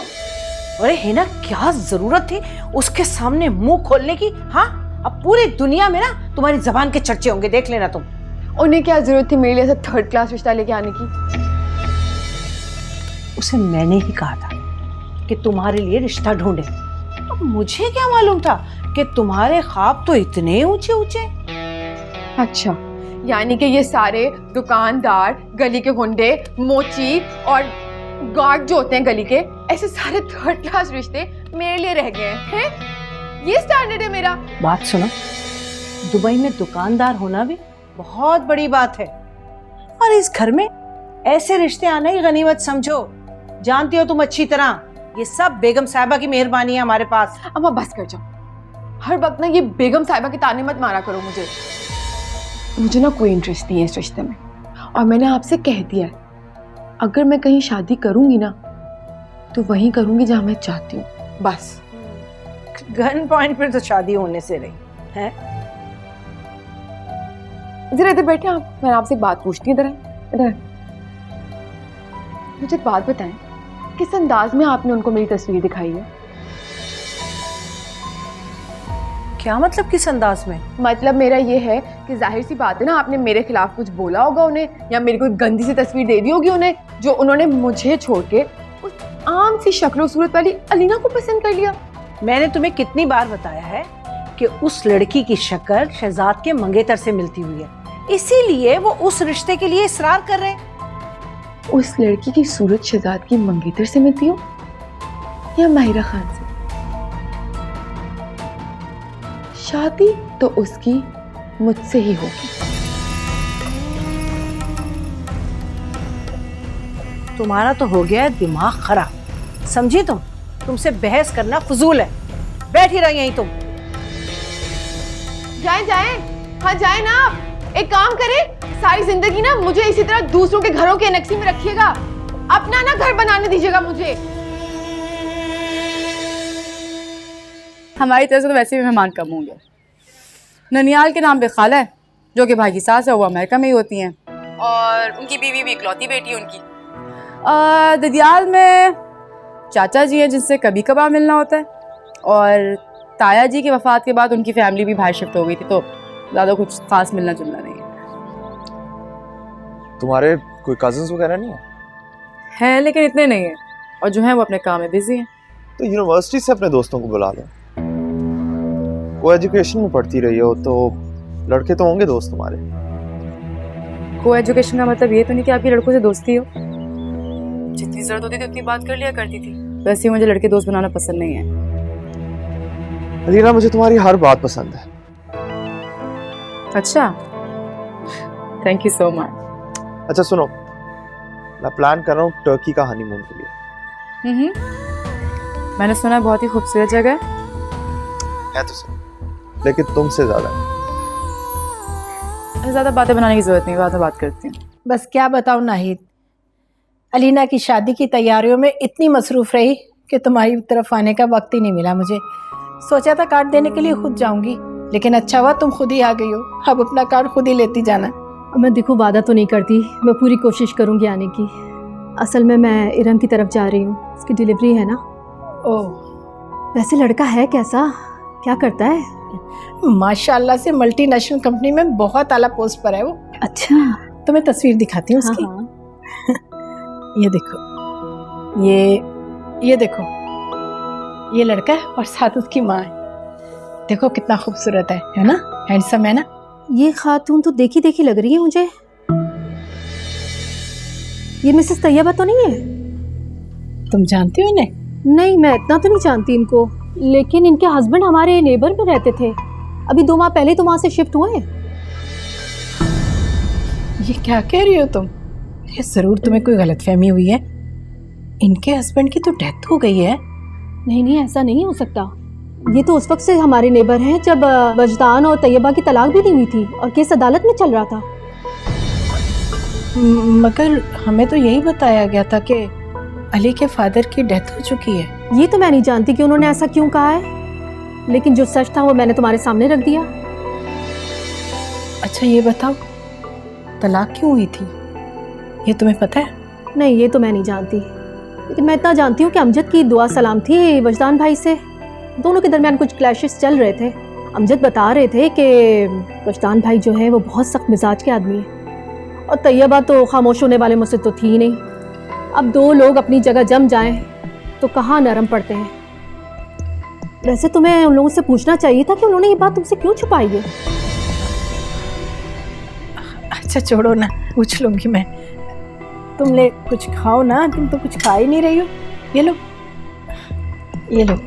अरे हिना, क्या जरूरत थी उसके सामने मुंह खोलने की? हाँ, अब पूरी दुनिया में ना तुम्हारी जबान के चर्चे होंगे, देख लेना तुम। उन्हें क्या जरूरत थी मेरे लिए ऐसा थर्ड क्लास रिश्ता लेके आने की? उसे मैंने ही कहा था कि तुम्हारे लिए रिश्ता ढूंढे। अब मुझे क्या मालूम था कि तुम्हारे ख्वाब तो इतने ऊंचे ऊंचे। अच्छा, यानी कि ये सारे दुकानदार, गली के गुंडे, मोची और गार्ड जो होते हैं गली के, ऐसे सारे थर्ड क्लास रिश्ते मेरे लिए रह गए हैं? ये स्टैंडर्ड है मेरा? बात सुनो, दुबई में दुकानदार होना भी बहुत बड़ी बात है, और इस घर में ऐसे रिश्ते आना ही गनीमत समझो। जानती हो तुम अच्छी तरह, ये सब बेगम साहिबा की मेहरबानी है हमारे पास। अम्मा बस कर जाओ, हर वक्त ना ये बेगम साहिबा के ताने मत मारा करो मुझे। मुझे ना कोई इंटरेस्ट नहीं है इस रिश्ते में, और मैंने आपसे कह दिया है, अगर मैं कहीं शादी करूंगी ना तो वहीं करूंगी जहां मैं चाहती हूँ, बस। गन पॉइंट पर तो शादी होने से रही है। जरा इधर बैठे आप, मैं आपसे एक बात पूछती हूँ। इधर इधर मुझे एक बात बताएं, किस अंदाज में आपने उनको मेरी तस्वीर दिखाई है? क्या मतलब किस अंदाज में? मतलब मेरा ये है कि जाहिर सी बात है ना, आपने मेरे खिलाफ कुछ बोला होगा उन्हें, या मेरी कोई गंदी सी तस्वीर दे दी होगी उन्हें, जो उन्होंने मुझे छोड़ के उस आम सी शक्ल सूरत वाली अलीना को पसंद कर लिया। मैंने तुम्हें कितनी बार बताया है कि उस लड़की की शक्ल शहजाद के मंगेतर से मिलती हुई है, इसीलिए वो उस रिश्ते के लिए इसरार कर रहे हैं। उस लड़की की सूरत शहजाद की मंगेतर से मिलती हो या माहिरा खान से? शादी तो उसकी मुझसे ही होगी। तुम्हारा तो हो गया है दिमाग खराब, समझी तुम? तुमसे बहस करना फजूल है, बैठी रही यहीं तुम। जाएं जाएं, हाँ जाएं ना आप। एक काम करें, सारी जिंदगी ना मुझे इसी तरह दूसरों के घरों के नक्शे में रखिएगा, अपना ना घर बनाने दीजिएगा मुझे। हमारी तरफ से तो वैसे भी मेहमान कम होंगे। ननियाल के नाम पे खाला है, जो कि भाई की सास है, वो अमेरिका में ही होती हैं, और उनकी बीवी भी इकलौती बेटी है उनकी। ददियाल में चाचा जी हैं जिनसे कभी कभार मिलना होता है, और ताया जी की वफ़ात के बाद उनकी फैमिली भी बाहर शिफ्ट हो गई थी, तो ज़्यादा कुछ खास मिलना जुलना नहीं है। तुम्हारे कोई कजिन्स वगैरह नहीं है? हैं, लेकिन इतने नहीं हैं, और जो हैं वो अपने काम में बिजी हैं। तो यूनिवर्सिटी से अपने दोस्तों को बुला लो। वो एजुकेशन में पढ़ती रही हो तो लड़के तो होंगे दोस्त तुम्हारे। को एजुकेशन का मतलब ये तो नहीं कि आपकी लड़कों से दोस्ती हो। जितनी जरूरत होती थी उतनी बात कर लिया करती थी। वैसे ही मुझे लड़के दोस्त बनाना पसंद नहीं है। अलीना, मुझे तुम्हारी हर बात पसंद है। अच्छा, थैंक यू सो मच। अच्छा सुनो, मैं प्लान कर रहा हूँ टर्की का हनीमून के लिए। मैंने सुना है बहुत ही खूबसूरत जगह है तो सही, लेकिन तुमसे ज़्यादा। ज़्यादा बातें बनाने की जरूरत नहीं, बाद में बात करती हूँ। बस क्या बताऊँ नाहिद, अलीना की शादी की तैयारियों में इतनी मसरूफ़ रही कि तुम्हारी तरफ आने का वक्त ही नहीं मिला मुझे। सोचा था कार्ड देने के लिए खुद जाऊंगी, लेकिन अच्छा हुआ तुम खुद ही आ गई हो। अब अपना कार्ड खुद ही लेती जाना। मैं देखो वादा तो नहीं करती, मैं पूरी कोशिश करूंगी आने की। असल में मैं इरम की तरफ जा रही हूँ, उसकी डिलीवरी है ना। ओह, वैसे लड़का है कैसा, क्या करता है? माशाल्लाह से मल्टीनेशनल कंपनी में बहुत आला पोस्ट पर है वो। अच्छा, तुम्हें तस्वीर दिखाती हूँ उसकी। हाँ। ये देखो, ये देखो, ये लड़का है और साथ उसकी माँ है। देखो कितना खूबसूरत है ना, हैंडसम है ना। ये खातून तो देखी देखी लग रही है मुझे। ये मिसेस तैयबा तो नहीं है? तुम जानती हो इन्हें? नहीं, मैं इतना तो नहीं जानती इनको, लेकिन इनके हस्बैंड हमारे नेबर में रहते थे। अभी 2 माह पहले तो वहाँ से शिफ्ट हुए। ये क्या कह रही हो तुम? ये ज़रूर तुम्हें कोई गलतफहमी हुई है। इनके हस्बैंड की तो डेथ हो गई है। नहीं, ऐसा नहीं हो सकता। ये तो उस वक्त से हमारे नेबर हैं जब वजदान और तैयबा की तलाक भी नहीं हुई थी और केस अदालत में चल रहा था। मगर हमें तो यही बताया गया था कि अली के फादर की डेथ हो चुकी है। ये तो मैं नहीं जानती कि उन्होंने ऐसा क्यों कहा है, लेकिन जो सच था वो मैंने तुम्हारे सामने रख दिया। अच्छा ये बताओ, तलाक क्यों हुई थी, ये तुम्हें पता है? नहीं, ये तो मैं नहीं जानती, लेकिन मैं इतना जानती हूँ कि अमजद की दुआ सलाम थी वजदान भाई से। दोनों के दरमियान कुछ क्लैशेस चल रहे थे। अमजद बता रहे थे कि वजदान भाई जो है वो बहुत सख्त मिजाज के आदमी है और तैयबा तो खामोश होने वाले मुझसे तो थी ही नहीं। अब 2 लोग अपनी जगह जम जाएं तो कहाँ नरम पड़ते हैं। वैसे तुम्हें उन लोगों से पूछना चाहिए था कि उन्होंने ये बात तुमसे क्यों छुपाई है। अच्छा छोड़ो ना, पूछ लूँगी मैं। तुम ले कुछ खाओ ना, तुम तो कुछ खा ही नहीं रही हो। ये लो, ये लो।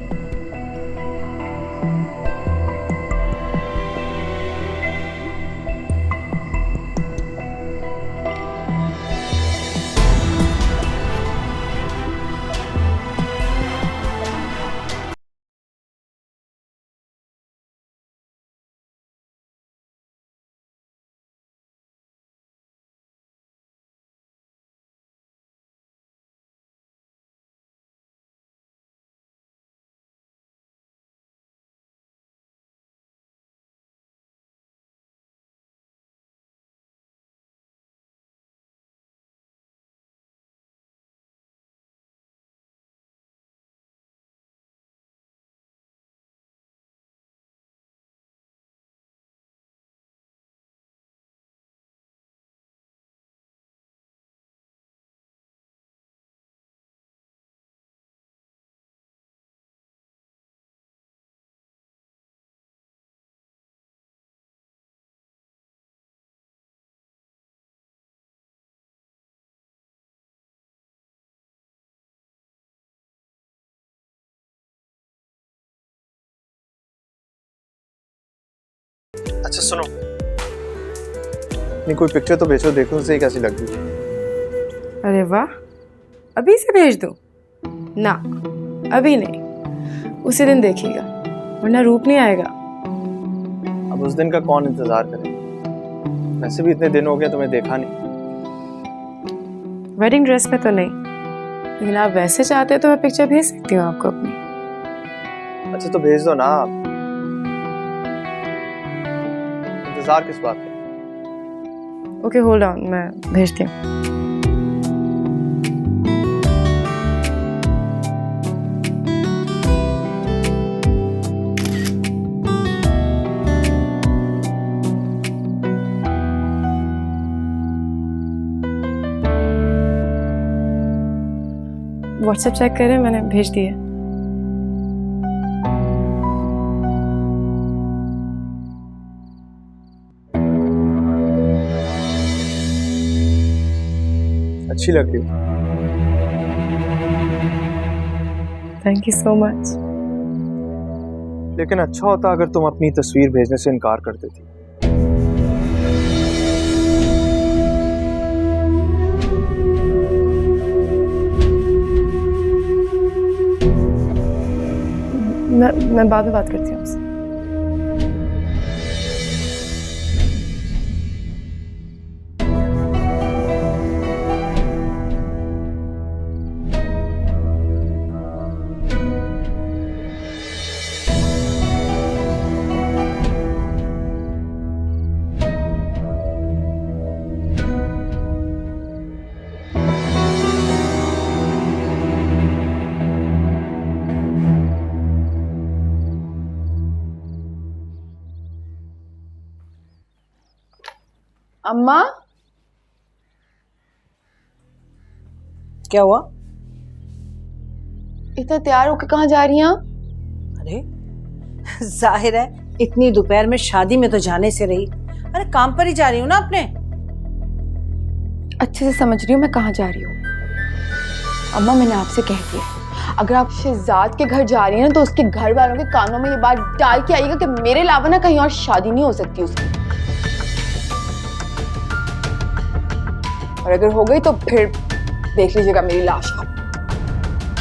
अच्छा सुनो, नहीं कोई पिक्चर तो भेजो, देखो सही कैसी लग रही है। अरे वाह, अभी से भेज दूँ? ना, अभी नहीं, उसी दिन देखिएगा, वरना रूप नहीं आएगा। अब उस दिन का कौन इंतजार करे? वैसे भी इतने दिन हो गए तुम्हें देखा नहीं। वेडिंग ड्रेस में तो नहीं, लेकिन आप वैसे चाहते हो तो मैं पिक्चर भेज सकती हूँ आपको अपनी। अच्छा तो भेज दो ना, इंतजार किस बात का? ओके होल्ड ऑन, मैं भेजती हूँ। व्हाट्सएप चेक करें, मैंने भेज दिया। अच्छी लग रही हो। Thank you so much. लेकिन अच्छा होता अगर तुम अपनी तस्वीर भेजने से इनकार कर देती। मैं बाद में बात करती हूँ आपसे। अम्मा, क्या हुआ? इतना तैयार होकर कहाँ जा रही हैं आप? अरे जाहिर है इतनी दोपहर में शादी में तो जाने से रही। अरे काम पर ही जा रही हूँ ना अपने। अच्छे से समझ रही हूँ मैं कहाँ जा रही हूँ। अम्मा, मैंने आपसे कह दिया, अगर आप शहजाद के घर जा रही हैं ना तो उसके घर वालों के कानों में ये बात डाल के आइएगा कि मेरे अलावा ना कहीं और शादी नहीं हो सकती उसकी। और अगर हो गई तो फिर देख लीजिएगा मेरी लाश को।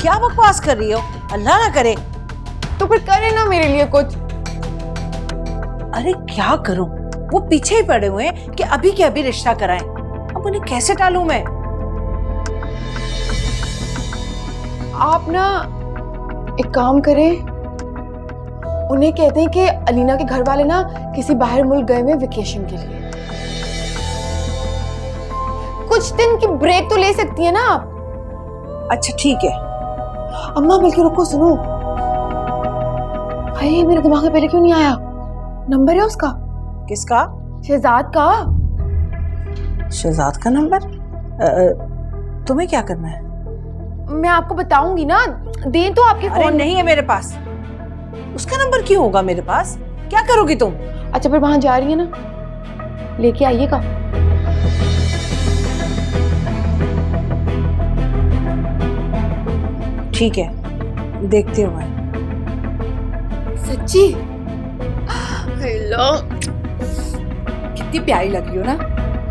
क्या बकवास कर रही हो? अल्लाह ना करे। तो फिर करे ना मेरे लिए कुछ। अरे क्या करूं? वो पीछे ही पड़े हुए हैं कि अभी के अभी रिश्ता कराएं। अब उन्हें कैसे टालूं मैं? आप ना एक काम करें, उन्हें कहते हैं कि अलीना के घर वाले ना किसी बाहर मुल्क गए हुए वेकेशन के लिए। कुछ दिन की ब्रेक तो ले सकती है ना आप। अच्छा ठीक है। अम्मा बल्कि रुको, सुनो, भाई मेरे दिमाग में पहले क्यों नहीं आया? नंबर है उसका। किसका? शहजाद का। शहजाद का नंबर? तुम्हें क्या करना है? मैं आपको बताऊंगी ना, दें तो आपके अरे फोन नहीं है मेरे पास। उसका नंबर क्यों होगा मेरे पास? क्या करोगी तुम? अच्छा फिर वहां जा रही है ना, लेके आइएगा। ठीक है, देखते हुए। सच्ची? हेलो, कितनी प्यारी लग रही हो ना,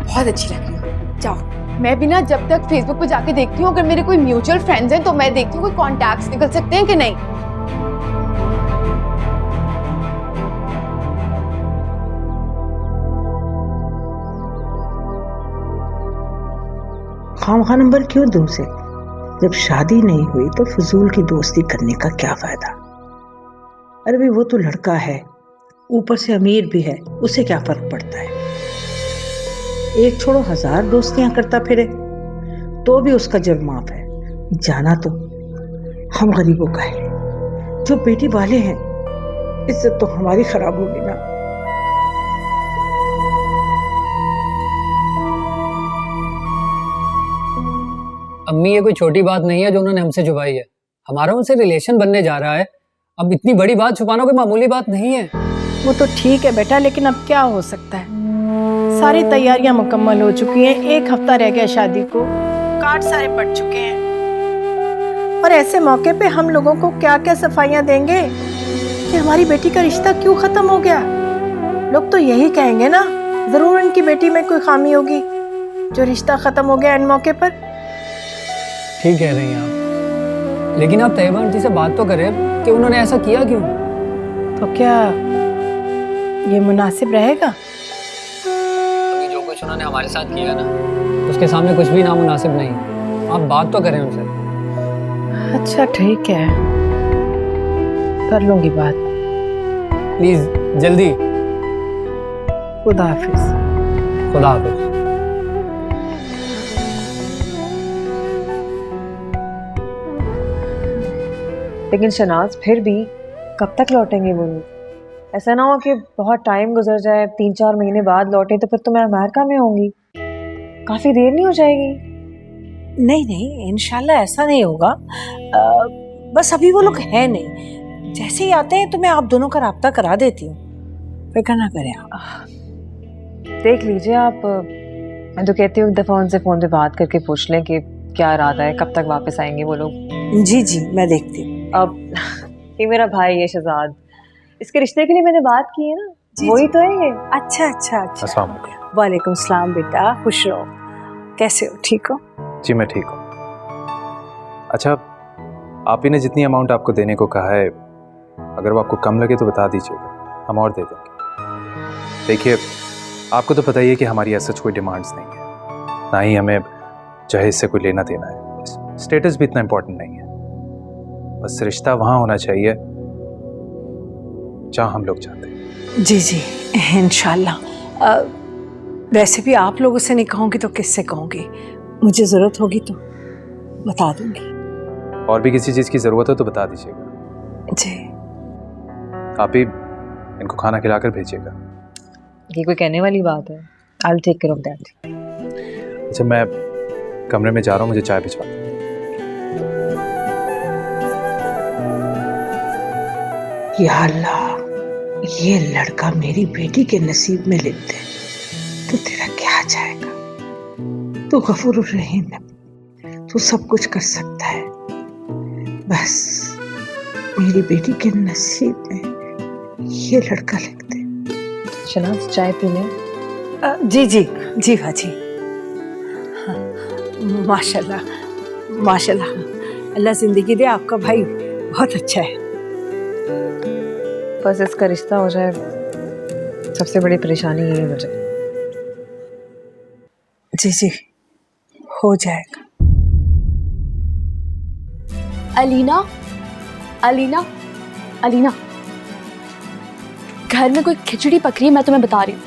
बहुत अच्छी लग रही हो। जाओ, मैं भी ना जब तक फेसबुक पे जाके देखती हूँ अगर मेरे कोई म्यूचुअल फ्रेंड्स हैं तो मैं देखती हूँ कोई कॉन्टैक्ट्स निकल सकते हैं कि नहीं। खामखा नंबर क्यों दूं उसे? जब शादी नहीं हुई तो फजूल की दोस्ती करने का क्या फायदा? अरे भाई वो तो लड़का है, ऊपर से अमीर भी है, उसे क्या फर्क पड़ता है? एक छोड़ो 1000 दोस्तियां करता फिरे तो भी उसका जब माफ है। जाना तो हम गरीबों का है, जो बेटी वाले हैं इज्जत तो हमारी खराब होगी ना। अम्मी, ये कोई छोटी बात नहीं है जो उन्होंने हमसे छुपाई है। हमारा उनसे रिलेशन बनने जा रहा है, अब इतनी बड़ी बात छुपाना कोई मामूली बात नहीं है। वो तो ठीक है बेटा, लेकिन अब क्या हो सकता है? सारी तैयारियां मुकम्मल हो चुकी हैं, 1 हफ्ता रह गया शादी को, कार्ड सारे पड़ चुके हैं। और ऐसे मौके पे हम लोगों को क्या क्या सफाइयां देंगे कि हमारी बेटी का रिश्ता क्यों खत्म हो गया? लोग तो यही कहेंगे ना, जरूर इनकी बेटी में कोई खामी होगी जो रिश्ता खत्म हो गया इन मौके पर। ठीक कह रही हैं आप, लेकिन आप तैयबा आंटी से बात तो करें कि उन्होंने ऐसा किया क्यों। तो क्या ये मुनासिब रहेगा? अभी जो कुछ उन्होंने हमारे साथ किया ना, उसके सामने कुछ भी नामुनासिब नहीं। आप बात तो करें उनसे। अच्छा ठीक है, कर लूंगी बात। प्लीज जल्दी। खुदा हाफिज। खुदा हाफिज। लेकिन शनाज फिर भी कब तक लौटेंगे वो लोग? ऐसा ना हो कि बहुत टाइम गुजर जाए, 3-4 महीने बाद लौटे तो फिर तो मैं अमेरिका में होंगी, काफ़ी देर नहीं हो जाएगी? नहीं नहीं, इंशाल्लाह ऐसा नहीं होगा। बस अभी वो लोग हैं नहीं, जैसे ही आते हैं तो मैं आप दोनों का राब्ता करा देती हूँ, फिक्र ना करें आप। देख लीजिए आप, मैं तो कहती हूँ एक दफ़ा उनसे फ़ोन पे बात करके पूछ लें कि क्या इरादा है, कब तक वापस आएंगे वो लोग। जी जी, मैं देखती हूँ। अब ये मेरा भाई है शहजाद, इसके रिश्ते के लिए मैंने बात की है ना, वही तो है ये। अच्छा अच्छा अच्छा। अस्सलाम वालेकुम। वालेकुम सलाम बेटा, खुश रहो। कैसे हो, ठीक हो? जी मैं ठीक हूँ। अच्छा, आप ही ने जितनी अमाउंट आपको देने को कहा है अगर वो आपको कम लगे तो बता दीजिएगा, हम और दे देंगे। देखिए, आपको तो पता ही है कि हमारी ऐसा कोई डिमांड्स नहीं है, ना ही हमें जहेज से कोई लेना देना है। स्टेटस भी इतना इम्पोर्टेंट नहीं है, बस रिश्ता वहाँ होना चाहिए जहाँ हम लोग चाहते हैं। जी जी, इंशाल्लाह। वैसे भी आप लोगों से नहीं कहूँगी तो किससे कहूँगी? मुझे ज़रूरत होगी तो बता दूँगी। और भी किसी चीज़ की ज़रूरत हो तो बता दीजिएगा। जी। आप ही इनको खाना खिलाकर भेजिएगा। ये कोई कहने वाली बात है? I'll take care of that. अच्छा, मैं कमरे में जा रहा हूँ, मुझे चाय भिजवा दो। या अल्लाह, ये लड़का मेरी बेटी के नसीब में लिख दे तो तेरा क्या जाएगा। तू गफूर रहीम है, तू सब कुछ कर सकता है, बस मेरी बेटी के नसीब में ये लड़का लिख दे। शनाज, चाय पी लें? जी जी जी भाजी। हाँ, माशाल्लाह माशाल्लाह, अल्लाह जिंदगी दे, आपका भाई बहुत अच्छा है। बस इसका रिश्ता हो जाए, सबसे बड़ी परेशानी यही है मुझे। जी जी, हो जाएगा। अलीना, अलीना, अलीना, घर में कोई खिचड़ी पक रही है, मैं तुम्हें बता रही हूँ।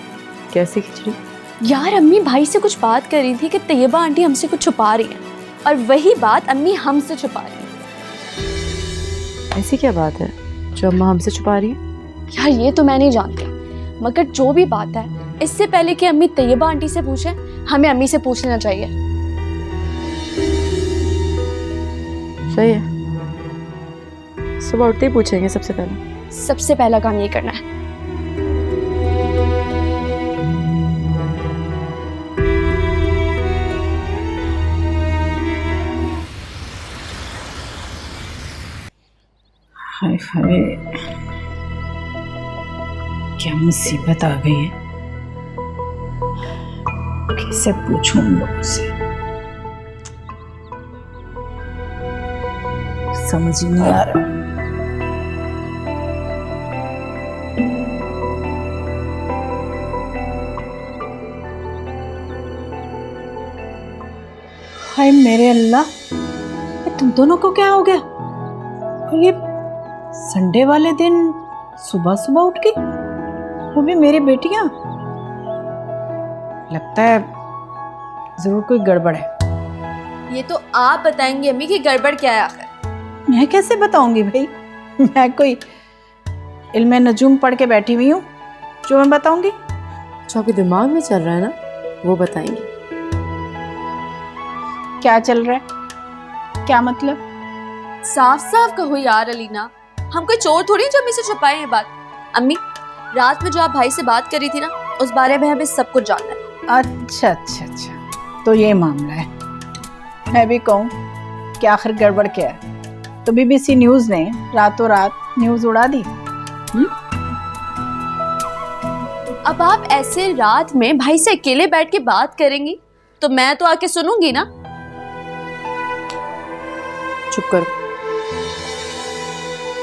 कैसी खिचड़ी? यार, अम्मी भाई से कुछ बात कर रही थी कि तैयबा आंटी हमसे कुछ छुपा रही है, और वही बात अम्मी हमसे छुपा रही है। ऐसी क्या बात है जो अम्मा हमसे छुपा रही है? यार, ये तो मैं नहीं जानती, मगर जो भी बात है, इससे पहले कि अम्मी तैयबा आंटी से पूछे, हमें अम्मी से पूछ लेना चाहिए। सही है, सुबह उठते ही पूछेंगे सबसे पहले। सबसे पहला काम ये करना है। हाय हाय, क्या मुसीबत आ गई है। कैसे पूछूं उन लोगों से, समझ ही नहीं आ रहा। हाय मेरे अल्लाह, ये तुम दोनों को क्या हो गया? और ये संडे वाले दिन सुबह सुबह उठ गई, वो भी मेरी बेटियां। लगता है जरूर कोई गड़बड़ है। ये तो आप बताएंगे अम्मी कि गड़बड़ क्या है आखिर। मैं कैसे बताऊंगी भाई, मैं कोई इल्मे नजूम पढ़ के बैठी हुई हूँ जो मैं बताऊंगी? जो आपके दिमाग में चल रहा है ना, वो बताएंगे। क्या चल रहा है, क्या मतलब? साफ साफ कहो यार अलीना, हम कोई चोर थोड़ी जो अम्मी से छुपाए ये बात। अम्मी, रात में जो आप भाई से बात करी थी ना, उस बारे में हमें सब कुछ जानना है। अच्छा अच्छा अच्छा, तो ये मामला है। मैं भी कहूँ कि आखिर गड़बड़ क्या है, तो बीबीसी न्यूज़ ने रातों रात न्यूज़ उड़ा दी। अब आप ऐसे रात में भाई से अकेले बैठ के बात करेंगी तो मैं तो आके सुनूंगी ना। चुप करो।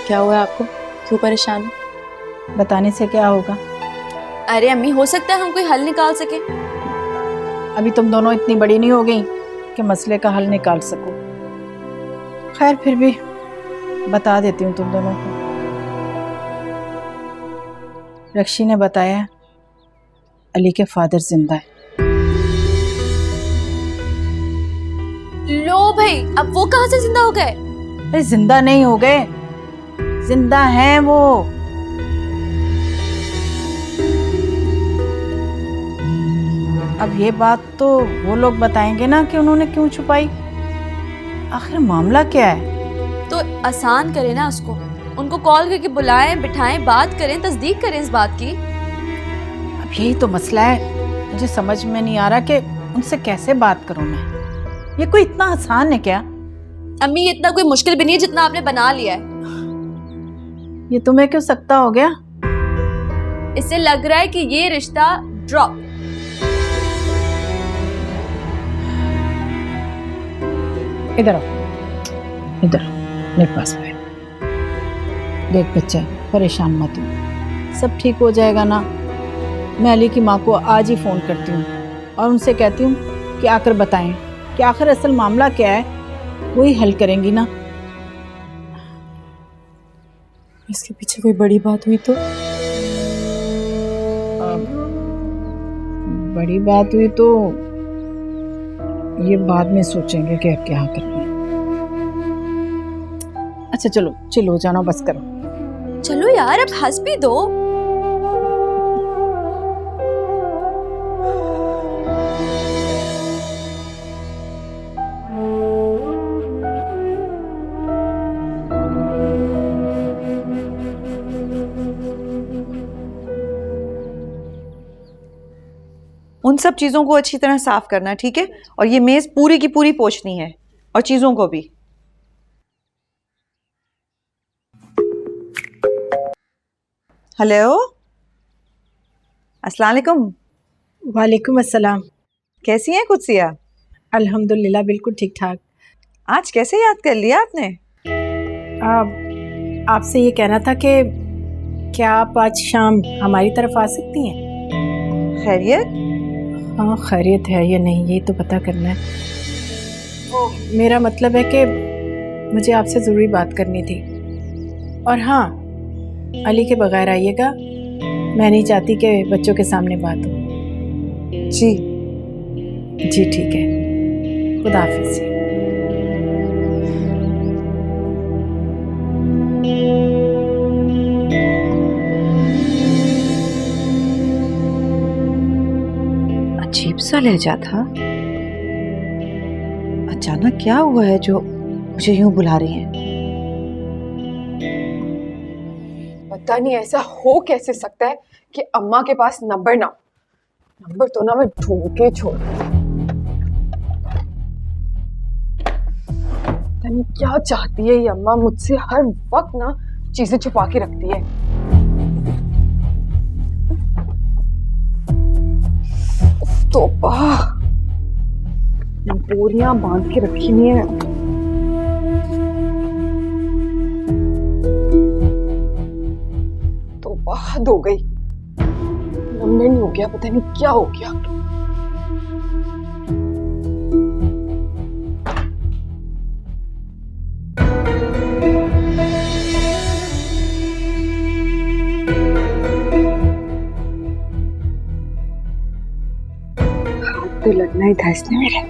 क्या हुआ है आपको? क्यों परेशान? बताने से क्या होगा? अरे अम्मी, हो सकता है हम कोई हल निकाल सके। अभी तुम दोनों इतनी बड़ी नहीं हो गई कि मसले का हल निकाल सको। खैर, फिर भी बता देती हूँ तुम दोनों को। रक्षी ने बताया अली के फादर जिंदा है। लो भाई, अब वो कहाँ से जिंदा हो गए? अरे जिंदा नहीं हो गए, जिंदा हैं वो। अब ये बात तो वो लोग बताएंगे ना कि उन्होंने क्यों छुपाई। आखिर मामला क्या है? तो आसान करें ना उसको, उनको कॉल करके बुलाएं, बिठाएं, बात करें, तस्दीक करें इस बात की। अब यही तो मसला है, मुझे समझ में नहीं आ रहा कि उनसे कैसे बात करूं मैं। ये कोई इतना आसान है क्या? अम्मी, ये इतना कोई मुश्किल भी नहीं है जितना आपने बना लिया है। ये तुम्हें क्यों सकता हो गया? इससे लग रहा है कि ये रिश्ता ड्रॉप। इधर आओ, इधर मेरे पास बैठ। देख बच्चा, परेशान मत हो, सब ठीक हो जाएगा ना। मैं अली की माँ को आज ही फ़ोन करती हूँ और उनसे कहती हूँ कि आकर बताएं कि आखिर असल मामला क्या है, वही हल करेंगी ना। इसके पीछे कोई बड़ी बात हुई तो? बड़ी बात हुई तो ये बाद में सोचेंगे कि क्या करना है। अच्छा चलो चिल हो जाना, बस करो। चलो यार, अब हंस भी दो। उन सब चीज़ों को अच्छी तरह साफ करना है, ठीक है? और ये मेज़ पूरी की पूरी पोंछनी है और चीज़ों को भी। हेलो, अस्सलाम वालेकुम। वालेकुम अस्सलाम। कैसी हैं कुदसिया? अल्हम्दुलिल्लाह बिल्कुल ठीक ठाक। आज कैसे याद कर लिया आपने? आपसे ये कहना था कि क्या आप आज शाम हमारी तरफ आ सकती हैं? खैरियत? हाँ खैरियत है या नहीं यही तो पता करना है। वो मेरा मतलब है कि मुझे आपसे ज़रूरी बात करनी थी। और हाँ, अली के बगैर आइएगा, मैं नहीं चाहती कि बच्चों के सामने बात हो। जी जी ठीक है, खुदा हाफिज़। अजीब सा लहजा था। अचानक क्या हुआ है जो मुझे यूं बुला रही हैं? पता नहीं ऐसा हो कैसे सकता है कि अम्मा के पास नंबर ना, नंबर तो ना मैं ढूंढ के छोड़। पता नहीं क्या चाहती है ये अम्मा मुझसे, हर वक्त ना चीजें छुपा के रखती है। तोबा, बोरियां बांध के रखी हुई है। तोबा, हद हो गई। नंबर नहीं हो गया, पता नहीं क्या हो गया। तो लगना ही था इसने मेरे।